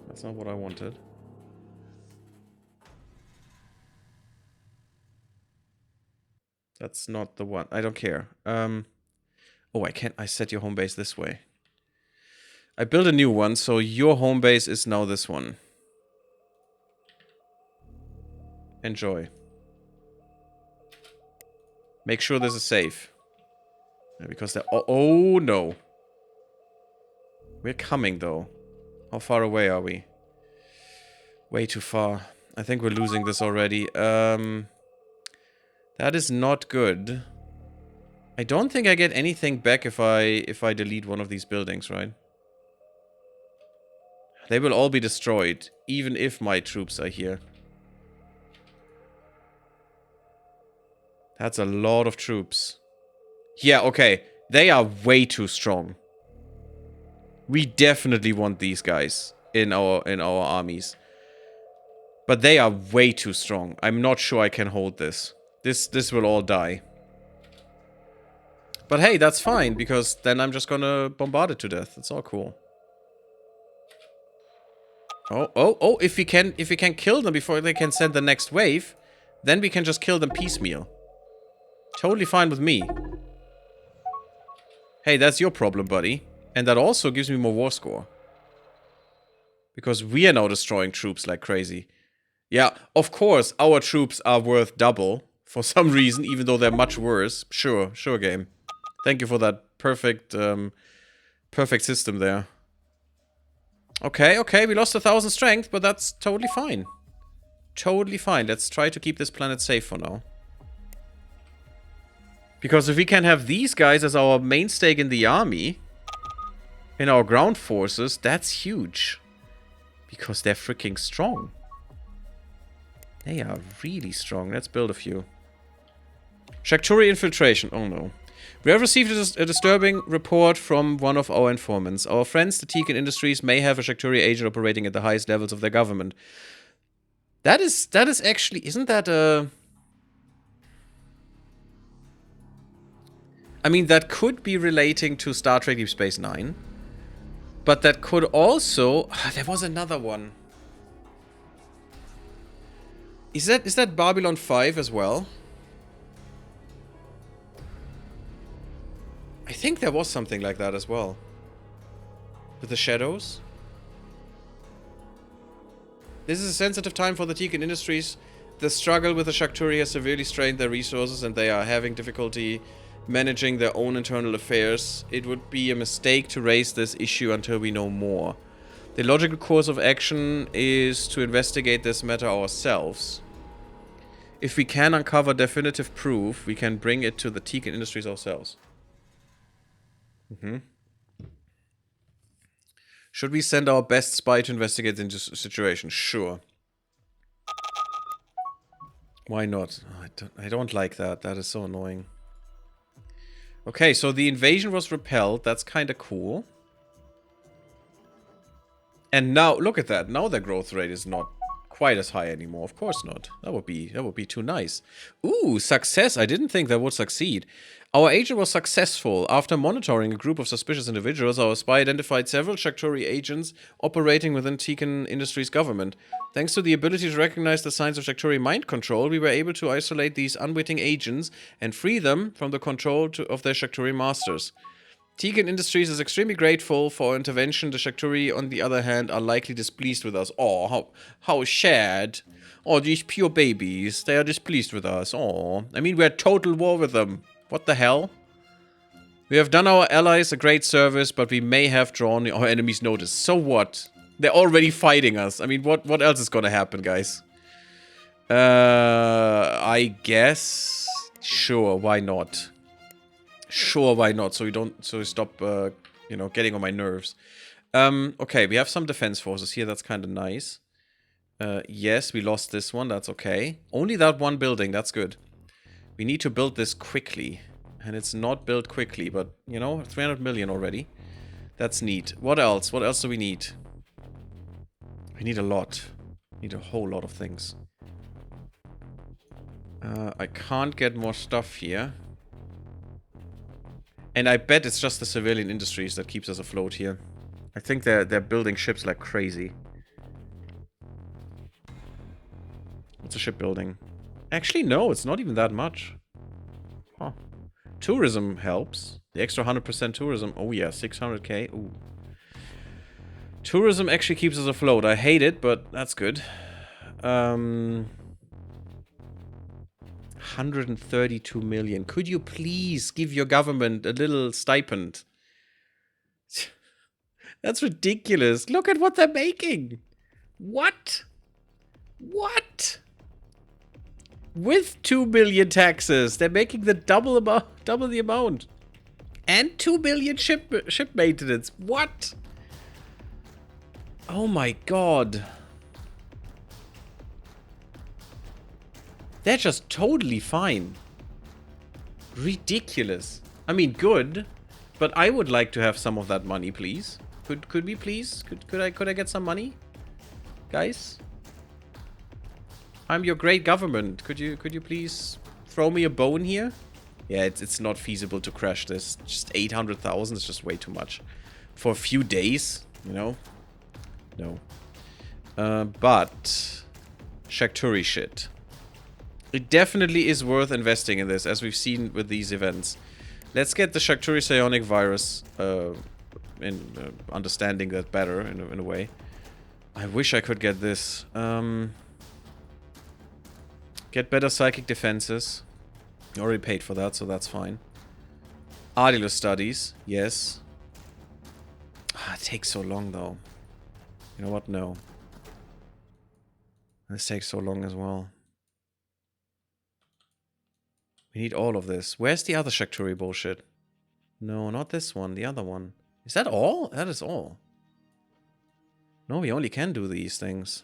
That's not what I wanted. That's not the one. I don't care. Oh, I set your home base this way. I built a new one, so your home base is now this one. Enjoy. Make sure this is safe. Yeah, because they're... Oh, no. We're coming, though. How far away are we? Way too far. I think we're losing this already. That is not good. I don't think I get anything back if I delete one of these buildings, right? They will all be destroyed, even if my troops are here. That's a lot of troops. Yeah, okay. They are way too strong. We definitely want these guys in our armies. But they are way too strong. I'm not sure I can hold this. This will all die. But hey, that's fine, because then I'm just gonna bombard it to death. It's all cool. Oh, if we can kill them before they can send the next wave, then we can just kill them piecemeal. Totally fine with me. Hey, that's your problem, buddy. And that also gives me more war score. Because we are now destroying troops like crazy. Yeah, of course, our troops are worth double. For some reason, even though they're much worse. Sure game. Thank you for that perfect, perfect system there. Okay, we lost 1,000 strength, but that's totally fine. Totally fine. Let's try to keep this planet safe for now. Because if we can have these guys as our main stake in the army, in our ground forces, that's huge. Because they're freaking strong. They are really strong. Let's build a few. Shakturi infiltration. Oh no. We have received a disturbing report from one of our informants. Our friends, the Tegan Industries, may have a Shakturi agent operating at the highest levels of their government. That is actually... Isn't that a... I mean, that could be relating to Star Trek Deep Space Nine. But that could also... There was another one. Is that Babylon 5 as well? I think there was something like that as well. With the shadows. This is a sensitive time for the Tegan Industries. The struggle with the Shakturi has severely strained their resources and they are having difficulty managing their own internal affairs. It would be a mistake to raise this issue until we know more. The logical course of action is to investigate this matter ourselves. If we can uncover definitive proof, we can bring it to the Tegan Industries ourselves. Should we send our best spy to investigate the situation? Sure. Why not? Oh, I don't like that. That is so annoying. Okay, so the invasion was repelled. That's kind of cool. And now, look at that. Now their growth rate is not quite as high anymore. Of course not. That would be too nice. Ooh, success. I didn't think that would succeed. Our agent was successful. After monitoring a group of suspicious individuals, our spy identified several Shakturi agents operating within Tikan Industries' government. Thanks to the ability to recognize the signs of Shakturi mind control, we were able to isolate these unwitting agents and free them from the control of their Shakturi masters. Tikan Industries is extremely grateful for our intervention. The Shakturi, on the other hand, are likely displeased with us. Oh, how sad. Oh, these pure babies. They are displeased with us. Oh, I mean, we're at total war with them. What the hell? We have done our allies a great service, but we may have drawn our enemies' notice. So what? They're already fighting us. I mean, what else is gonna happen, guys? I guess... Sure, why not? Sure, why not? So we stop, you know, getting on my nerves. Okay, we have some defense forces here. That's kind of nice. Yes, we lost this one. That's okay. Only that one building. That's good. We need to build this quickly. And it's not built quickly, but, you know, 300 million already. That's neat. What else? What else do we need? We need a lot. We need a whole lot of things. I can't get more stuff here. And I bet it's just the civilian industries that keeps us afloat here. I think they're building ships like crazy. What's a shipbuilding? Actually, no, it's not even that much. Huh. Tourism helps. The extra 100% tourism. Oh yeah, 600k. Ooh. Tourism actually keeps us afloat. I hate it, but that's good. 132 million. Could you please give your government a little stipend? That's ridiculous. Look at what they're making. What? What? With 2 billion taxes, they're making the double the amount. And 2 billion ship maintenance. What? Oh my god. They're just totally fine. Ridiculous. I mean, good, but I would like to have some of that money, please. Could we please? Could I get some money? Guys? I'm your great government. Could you please throw me a bone here? Yeah, it's not feasible to crash this. Just 800,000 is just way too much. For a few days, you know? No. But Shakturi shit. It definitely is worth investing in this, as we've seen with these events. Let's get the Shakturi psionic virus, understanding that better in a way. I wish I could get this. Get better psychic defenses. Already paid for that, so that's fine. Ardilus studies, yes. It takes so long, though. You know what? No. This takes so long as well. We need all of this. Where's the other Shakturi bullshit? No, not this one. The other one. Is that all? That is all. No, we only can do these things.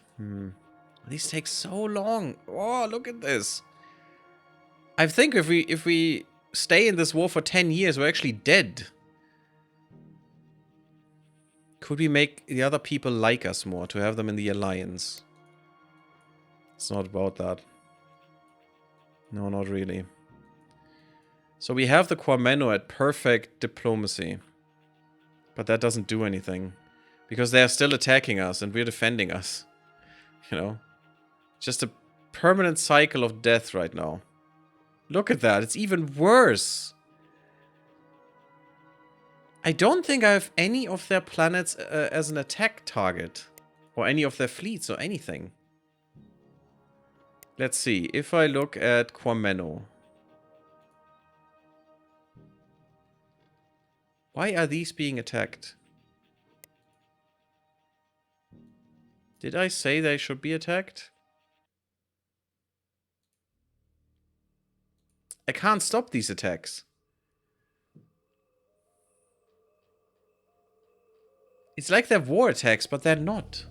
These take so long. Oh, look at this. I think if we stay in this war for 10 years, we're actually dead. Could we make the other people like us more, to have them in the alliance? It's not about that. No, not really. So we have the Quameno at perfect diplomacy. But that doesn't do anything. Because they're still attacking us and we're defending us. You know? Just a permanent cycle of death right now. Look at that. It's even worse. I don't think I have any of their planets as an attack target. Or any of their fleets or anything. Let's see. If I look at Quameno. Why are these being attacked? Did I say they should be attacked? I can't stop these attacks. It's like they're war attacks, but they're not.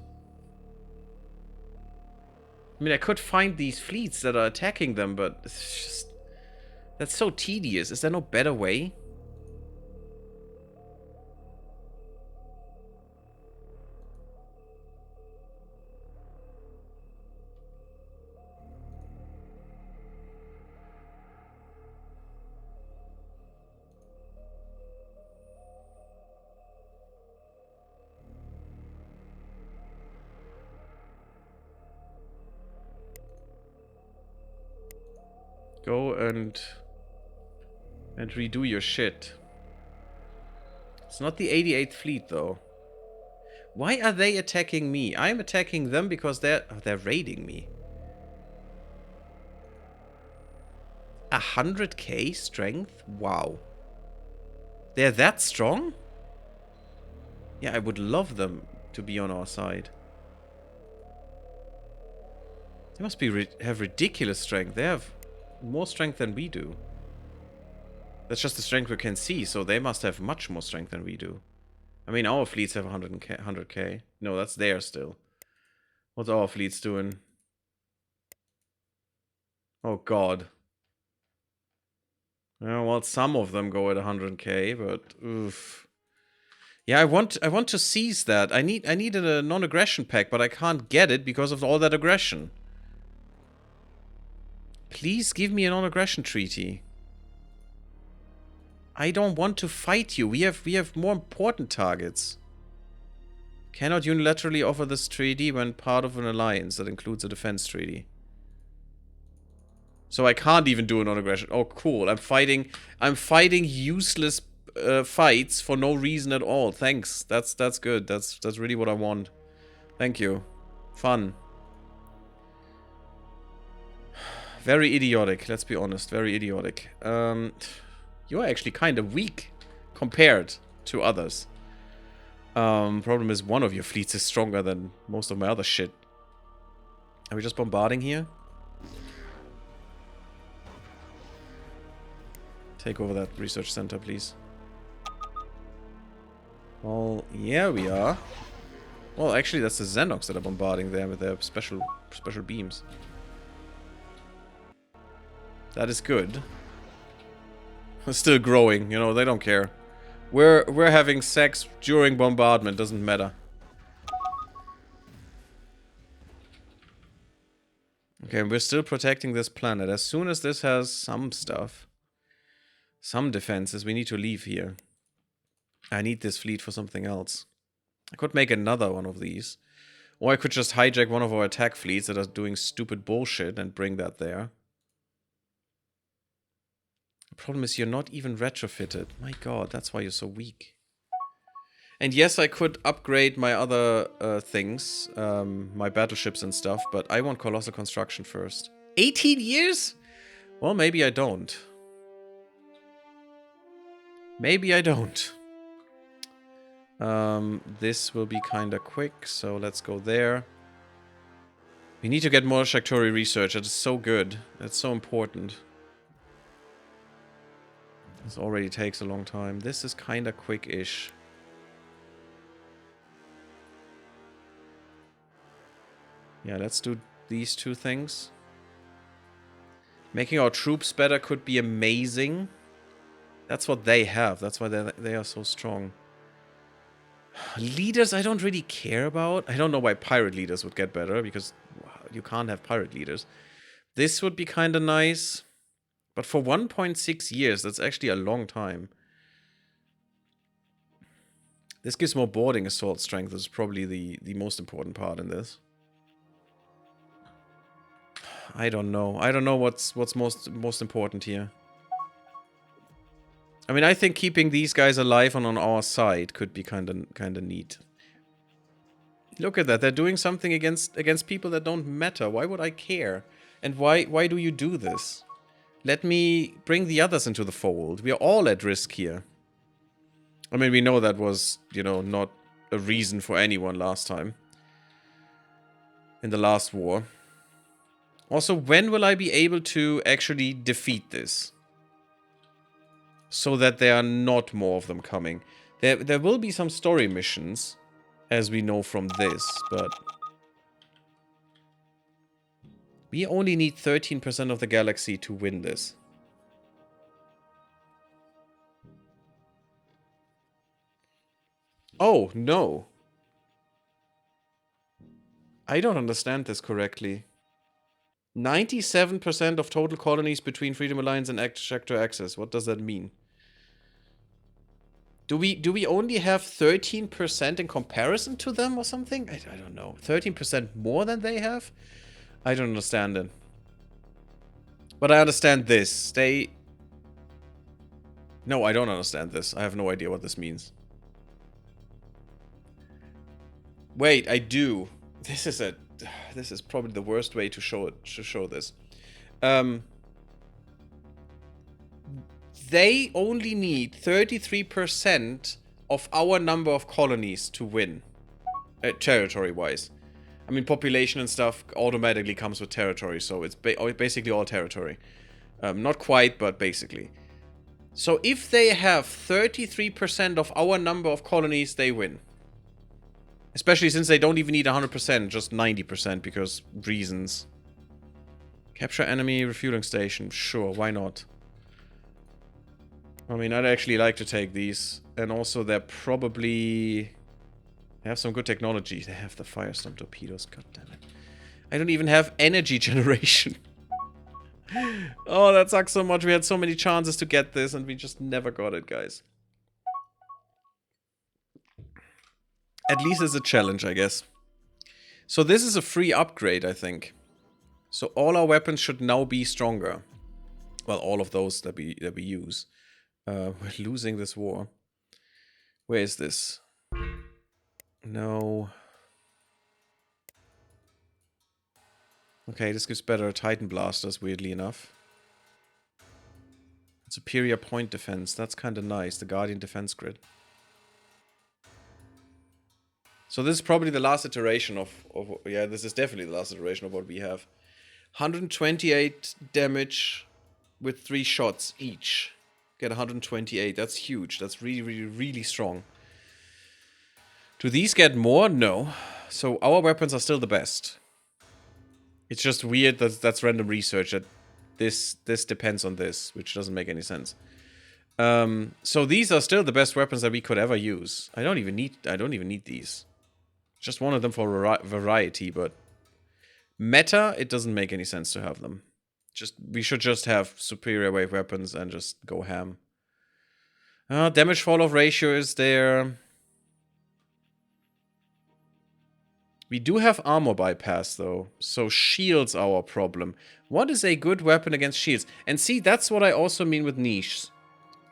I mean, I could find these fleets that are attacking them, but it's just... That's so tedious. Is there no better way? Go and redo your shit. It's not the 88th fleet, though. Why are they attacking me? I'm attacking them because they're raiding me. 100k strength? Wow. They're that strong? Yeah, I would love them to be on our side. They must be have ridiculous strength. They have more strength than we do. That's just the strength we can see, so they must have much more strength than we do. I mean, our fleets have 100k. No, that's theirs still. What's our fleets doing? Oh, God. Yeah, well, some of them go at 100k, but oof. Yeah, I want to seize that. I needed a non-aggression pact, but I can't get it because of all that aggression. Please give me a non-aggression treaty. I don't want to fight you. We have more important targets. Cannot unilaterally offer this treaty when part of an alliance that includes a defense treaty. So I can't even do a non-aggression. Oh, cool. I'm fighting useless fights for no reason at all. Thanks. That's good. That's really what I want. Thank you. Fun. Very idiotic, let's be honest. Very idiotic. You're actually kind of weak compared to others. Problem is one of your fleets is stronger than most of my other shit. Are we just bombarding here? Take over that research center, please. Well, yeah, we are. Well, actually, that's the Xenox that are bombarding there with their special beams. That is good. It's still growing, you know, they don't care. We're having sex during bombardment, doesn't matter. Okay, we're still protecting this planet. As soon as this has some stuff, some defenses, we need to leave here. I need this fleet for something else. I could make another one of these. Or I could just hijack one of our attack fleets that are doing stupid bullshit and bring that there. The problem is you're not even retrofitted. My god, that's why you're so weak. And yes, I could upgrade my other things, my battleships and stuff, but I want Colossal Construction first. 18 years? Well, maybe I don't. Maybe I don't. This will be kinda quick, so let's go there. We need to get more Shakturi research. That is so good. That's so important. This already takes a long time. This is kinda quick-ish. Yeah, let's do these two things. Making our troops better could be amazing. That's what they have. That's why they are so strong. Leaders I don't really care about. I don't know why pirate leaders would get better, because you can't have pirate leaders. This would be kinda nice. But for 1.6 years, that's actually a long time. This gives more boarding assault strength. This is probably the most important part in this. I don't know. I don't know what's most important here. I mean, I think keeping these guys alive and on our side could be kinda neat. Look at that. They're doing something against people that don't matter. Why would I care? And why do you do this? Let me bring the others into the fold. We are all at risk here. I mean, we know that was, you know, not a reason for anyone last time. In the last war. Also, when will I be able to actually defeat this? So that there are not more of them coming. There will be some story missions, as we know from this, but... we only need 13% of the galaxy to win this. Oh, no. I don't understand this correctly. 97% of total colonies between Freedom Alliance and Sector Access. What does that mean? Do we only have 13% in comparison to them or something? I don't know. 13% more than they have? I don't understand it. But I understand this. No, I don't understand this. I have no idea what this means. Wait, I do. This is probably the worst way to show this. They only need 33% of our number of colonies to win. Territory-wise. I mean, population and stuff automatically comes with territory, so it's basically all territory. Not quite, but basically. So if they have 33% of our number of colonies, they win. Especially since they don't even need 100%, just 90% because reasons. Capture enemy refueling station. Sure, why not? I mean, I'd actually like to take these. And also, they're probably... They have some good technology. They have the Firestorm torpedoes. God damn it. I don't even have energy generation. Oh, that sucks so much. We had so many chances to get this, and we just never got it, guys. At least it's a challenge, I guess. So this is a free upgrade, I think. So all our weapons should now be stronger. Well, all of those that we use. We're losing this war. Where is this? No. Okay, this gives better Titan blasters, weirdly enough. Superior point defense. That's kind of nice. The Guardian defense grid. So this is probably the last iteration of... Yeah, this is definitely the last iteration of what we have. 128 damage with 3 shots each. Get 128. That's huge. That's really, really, really strong. Do these get more? No. So our weapons are still the best. It's just weird that that's random research. That this depends on this, which doesn't make any sense. So these are still the best weapons that we could ever use. I don't even need these. Just wanted them for variety, but meta, it doesn't make any sense to have them. We should just have superior wave weapons and just go ham. Damage fall-off ratio is there. We do have armor bypass, though. So shields are our problem. What is a good weapon against shields? And see, that's what I also mean with niches.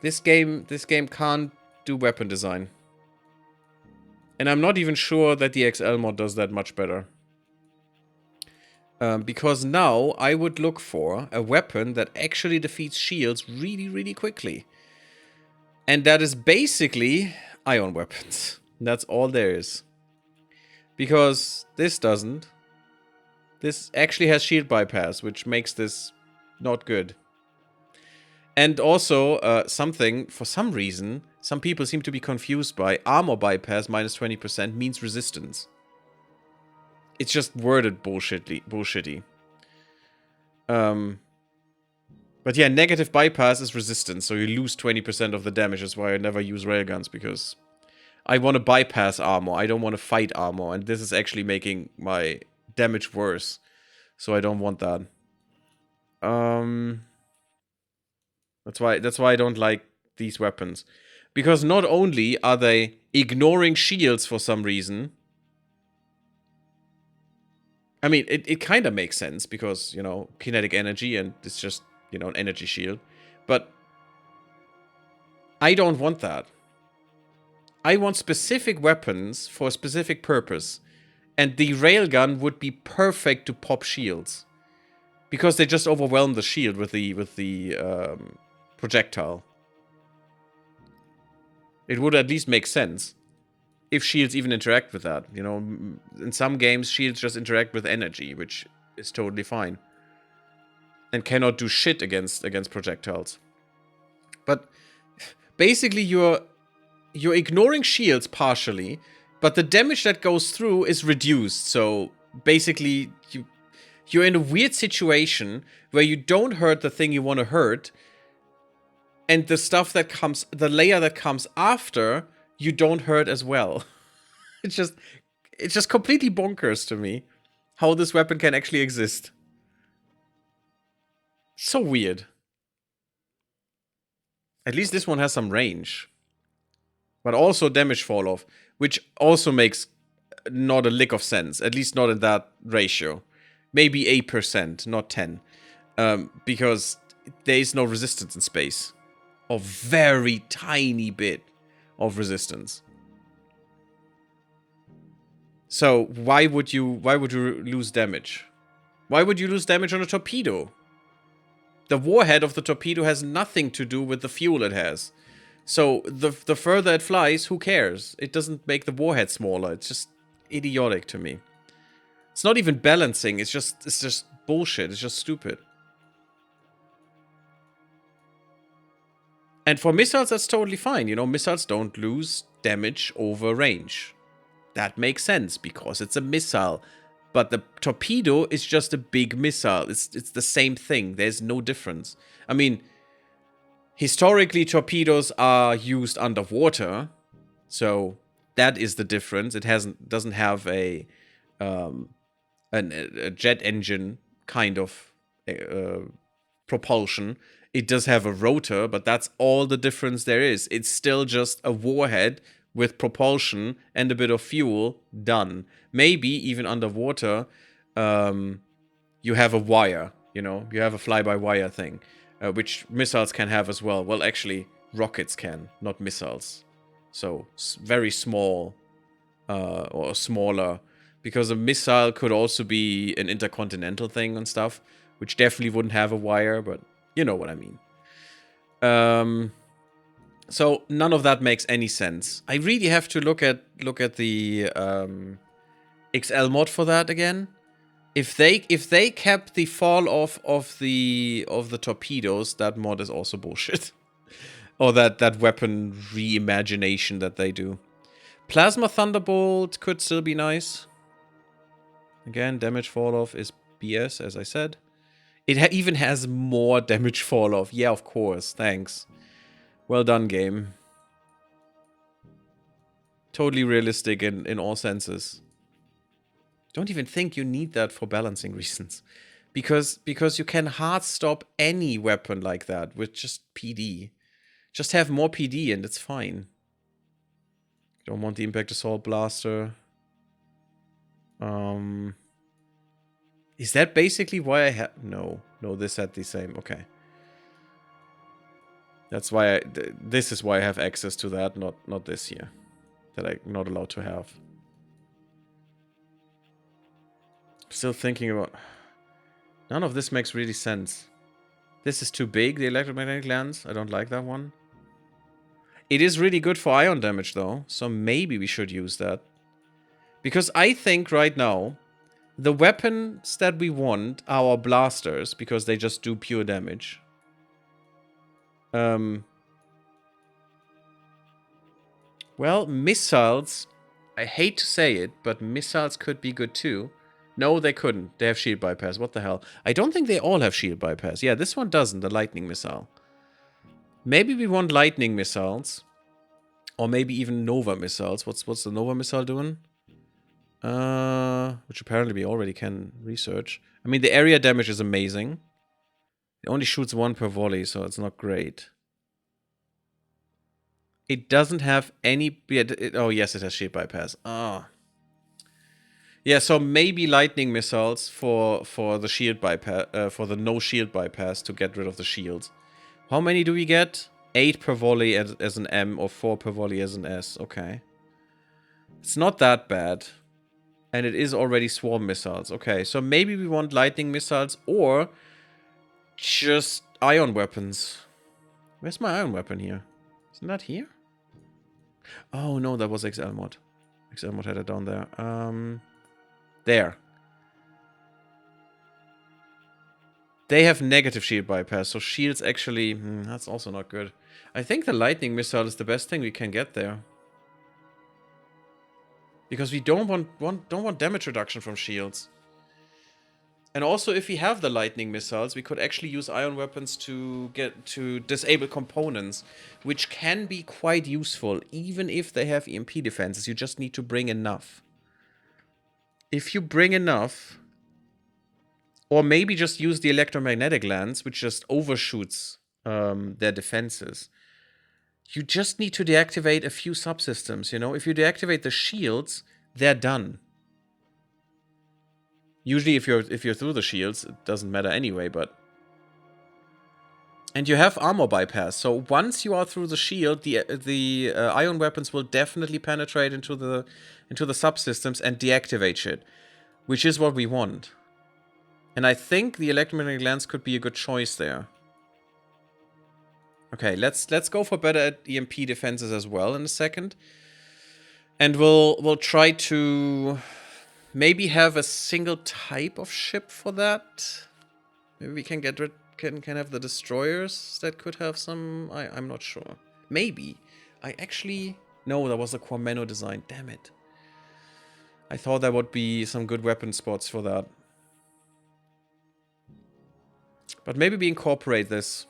This game can't do weapon design. And I'm not even sure that the XL mod does that much better. Because now I would look for a weapon that actually defeats shields really, really quickly. And that is basically ion weapons. That's all there is. Because this doesn't. This actually has shield bypass, which makes this not good. And also, for some reason, some people seem to be confused by armor bypass minus 20% means resistance. It's just worded bullshitty. But yeah, negative bypass is resistance, so you lose 20% of the damage. That's why I never use railguns, because I want to bypass armor. I don't want to fight armor, and this is actually making my damage worse. So I don't want that. That's why I don't like these weapons. Because not only are they ignoring shields for some reason. I mean, it kind of makes sense because, you know, kinetic energy and it's just, you know, an energy shield. But I don't want that. I want specific weapons for a specific purpose. And the railgun would be perfect to pop shields. Because they just overwhelm the shield with the projectile. It would at least make sense. If shields even interact with that. You know, in some games, shields just interact with energy, which is totally fine. And cannot do shit against projectiles. But basically, you're ignoring shields partially, but the damage that goes through is reduced. So basically, you're in a weird situation where you don't hurt the thing you want to hurt, and the layer that comes after, you don't hurt as well. It's just completely bonkers to me how this weapon can actually exist. So weird. At least this one has some range. But also damage fall off, which also makes not a lick of sense. At least not in that ratio. Maybe 8%, not 10. Because there is no resistance in space. Or very tiny bit of resistance. So why would you lose damage? Why would you lose damage on a torpedo? The warhead of the torpedo has nothing to do with the fuel it has. So the further it flies, who cares? It doesn't make the warhead smaller. It's just idiotic to me. It's not even balancing. It's just bullshit. It's just stupid. And for missiles, that's totally fine. You know, missiles don't lose damage over range. That makes sense because it's a missile. But the torpedo is just a big missile. It's the same thing. There's no difference. I mean, historically, torpedoes are used underwater. So that is the difference. It doesn't have a jet engine kind of propulsion. It does have a rotor, but that's all the difference there is. It's still just a warhead with propulsion and a bit of fuel done. Maybe even underwater, you have a wire, you know, you have a fly-by-wire thing, which missiles can have as well. Well, actually, rockets can, not missiles. So very small or smaller, because a missile could also be an intercontinental thing and stuff, which definitely wouldn't have a wire, but you know what I mean. So none of that makes any sense. I really have to look at the XL mod for that again. If they kept the fall off of the torpedoes, that mod is also bullshit. Or that weapon reimagination that they do. Plasma Thunderbolt could still be nice. Again, damage fall off is BS, as I said. It even has more damage fall off. Yeah, of course. Thanks. Well done, game. Totally realistic in all senses. Don't even think you need that for balancing reasons. Because you can hard stop any weapon like that with just PD. Just have more PD and it's fine. Don't want the Impact Assault Blaster. Is that basically why I have... No, this had the same. Okay. That's why this is why I have access to that, not this here. That I'm not allowed to have. Still thinking about... None of this makes really sense. This is too big, the electromagnetic lens. I don't like that one. It is really good for ion damage, though. So maybe we should use that. Because I think right now, the weapons that we want are our blasters, because they just do pure damage. Well, missiles, I hate to say it, but missiles could be good too. No, they couldn't. They have shield bypass. What the hell? I don't think they all have shield bypass. Yeah, this one doesn't, the lightning missile. Maybe we want lightning missiles. Or maybe even Nova missiles. What's the Nova missile doing? Which apparently we already can research. I mean, the area damage is amazing. It only shoots one per volley, so it's not great. It doesn't have any... oh, yes, it has shield bypass. Ah. Yeah, so maybe lightning missiles for the shield bypass, for the no shield bypass to get rid of the shields. How many do we get? 8 per volley as an M or 4 per volley as an S. Okay. It's not that bad. And it is already swarm missiles. Okay, so maybe we want lightning missiles or just ion weapons. Where's my ion weapon here? Isn't that here? Oh, no, that was XL mod. XL mod had it down there. There. They have negative shield bypass, so shields actually... that's also not good. I think the lightning missile is the best thing we can get there. Because we don't want damage reduction from shields. And also, if we have the lightning missiles, we could actually use ion weapons to disable components, which can be quite useful, even if they have EMP defenses. You just need to bring enough. If you bring enough, or maybe just use the electromagnetic lens, which just overshoots their defenses. You just need to deactivate a few subsystems, you know? If you deactivate the shields, they're done. Usually if you're through the shields, it doesn't matter anyway, but And you have armor bypass, so once you are through the shield, the ion weapons will definitely penetrate into the subsystems and deactivate shit, which is what we want. And I think the electromagnetic lens could be a good choice there. Okay, let's go for better EMP defenses as well in a second, and we'll try to maybe have a single type of ship for that. Maybe we can get rid. Can have the destroyers that could have some... I'm not sure. Maybe. I actually... No, that was the Quameno design. Damn it. I thought there would be some good weapon spots for that. But maybe we incorporate this.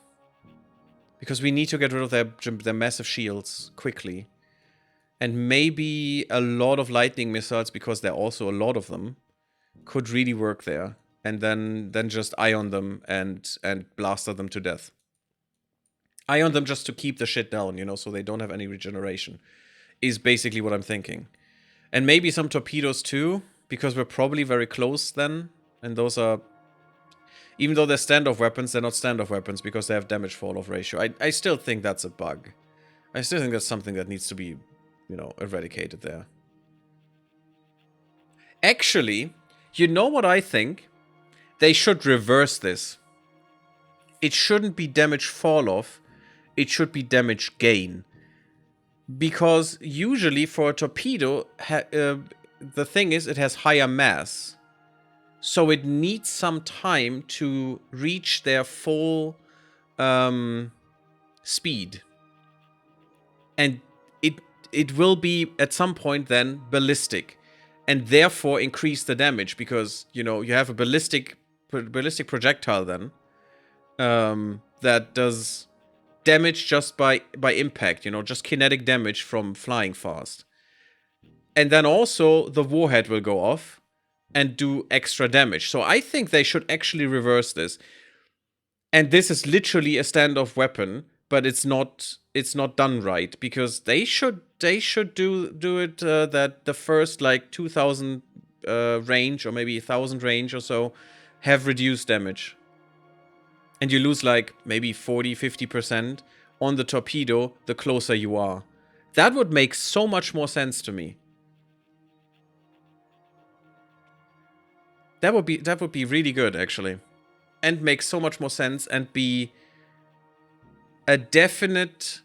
Because we need to get rid of their massive shields quickly. And maybe a lot of lightning missiles, because there are also a lot of them, could really work there. And then just ion them and blaster them to death. Ion them just to keep the shit down, you know, so they don't have any regeneration. Is basically what I'm thinking. And maybe some torpedoes too, because we're probably very close then. And those are... Even though they're standoff weapons, they're not standoff weapons because they have damage fall-off ratio. I still think that's a bug. I still think that's something that needs to be, you know, eradicated there. Actually, you know what I think? They should reverse this. It shouldn't be damage fall-off. It should be damage gain. Because usually for a torpedo, the thing is it has higher mass. So it needs some time to reach their full speed. And it will be at some point then ballistic. And therefore increase the damage. Because, you know, you have a ballistic projectile then. That does damage just by impact, you know, just kinetic damage from flying fast. And then also the warhead will go off and do extra damage. So I think they should actually reverse this. And this is literally a standoff weapon, but it's not done right, because they should do it that the first like 2000 range or maybe 1000 range or so have reduced damage. And you lose like maybe 40-50% on the torpedo the closer you are. That would make so much more sense to me. That would be really good, actually. And make so much more sense and be a definite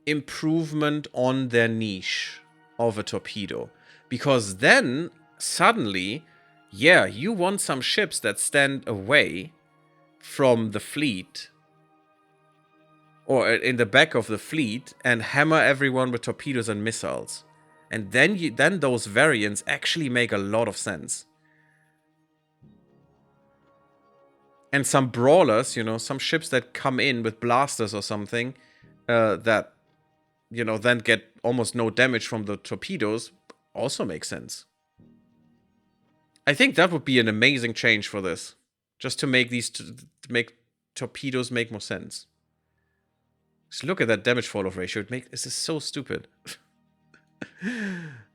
improvement on their niche of a torpedo. Because then, suddenly, yeah, you want some ships that stand away from the fleet, or in the back of the fleet, and hammer everyone with torpedoes and missiles. And then those variants actually make a lot of sense. And some brawlers, you know, some ships that come in with blasters or something, that, you know, then get almost no damage from the torpedoes, also makes sense. I think that would be an amazing change for this. Just to make these, to make torpedoes make more sense. Just look at that damage fall-off ratio. This is so stupid.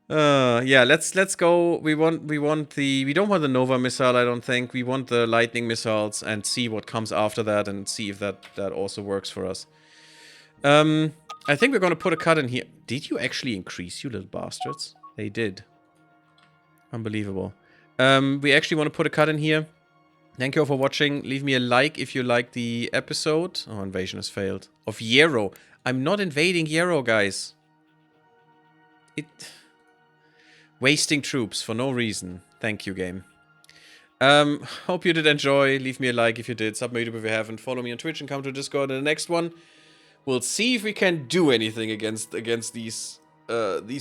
Yeah, let's go. We don't want the Nova missile, I don't think. We want the lightning missiles and see what comes after that and see if that also works for us. I think we're gonna put a cut in here. Did you actually increase, you little bastards? They did. Unbelievable. We actually want to put a cut in here. Thank you all for watching. Leave me a like if you liked the episode. Oh, invasion has failed. Of Yarrow. I'm not invading Yarrow, guys. Wasting troops for no reason. Thank you, game. Hope you did enjoy. Leave me a like if you did. Sub me if you haven't. Follow me on Twitch and come to Discord. In the next one, we'll see if we can do anything against these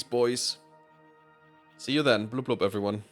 boys. See you then. Bloop bloop, everyone.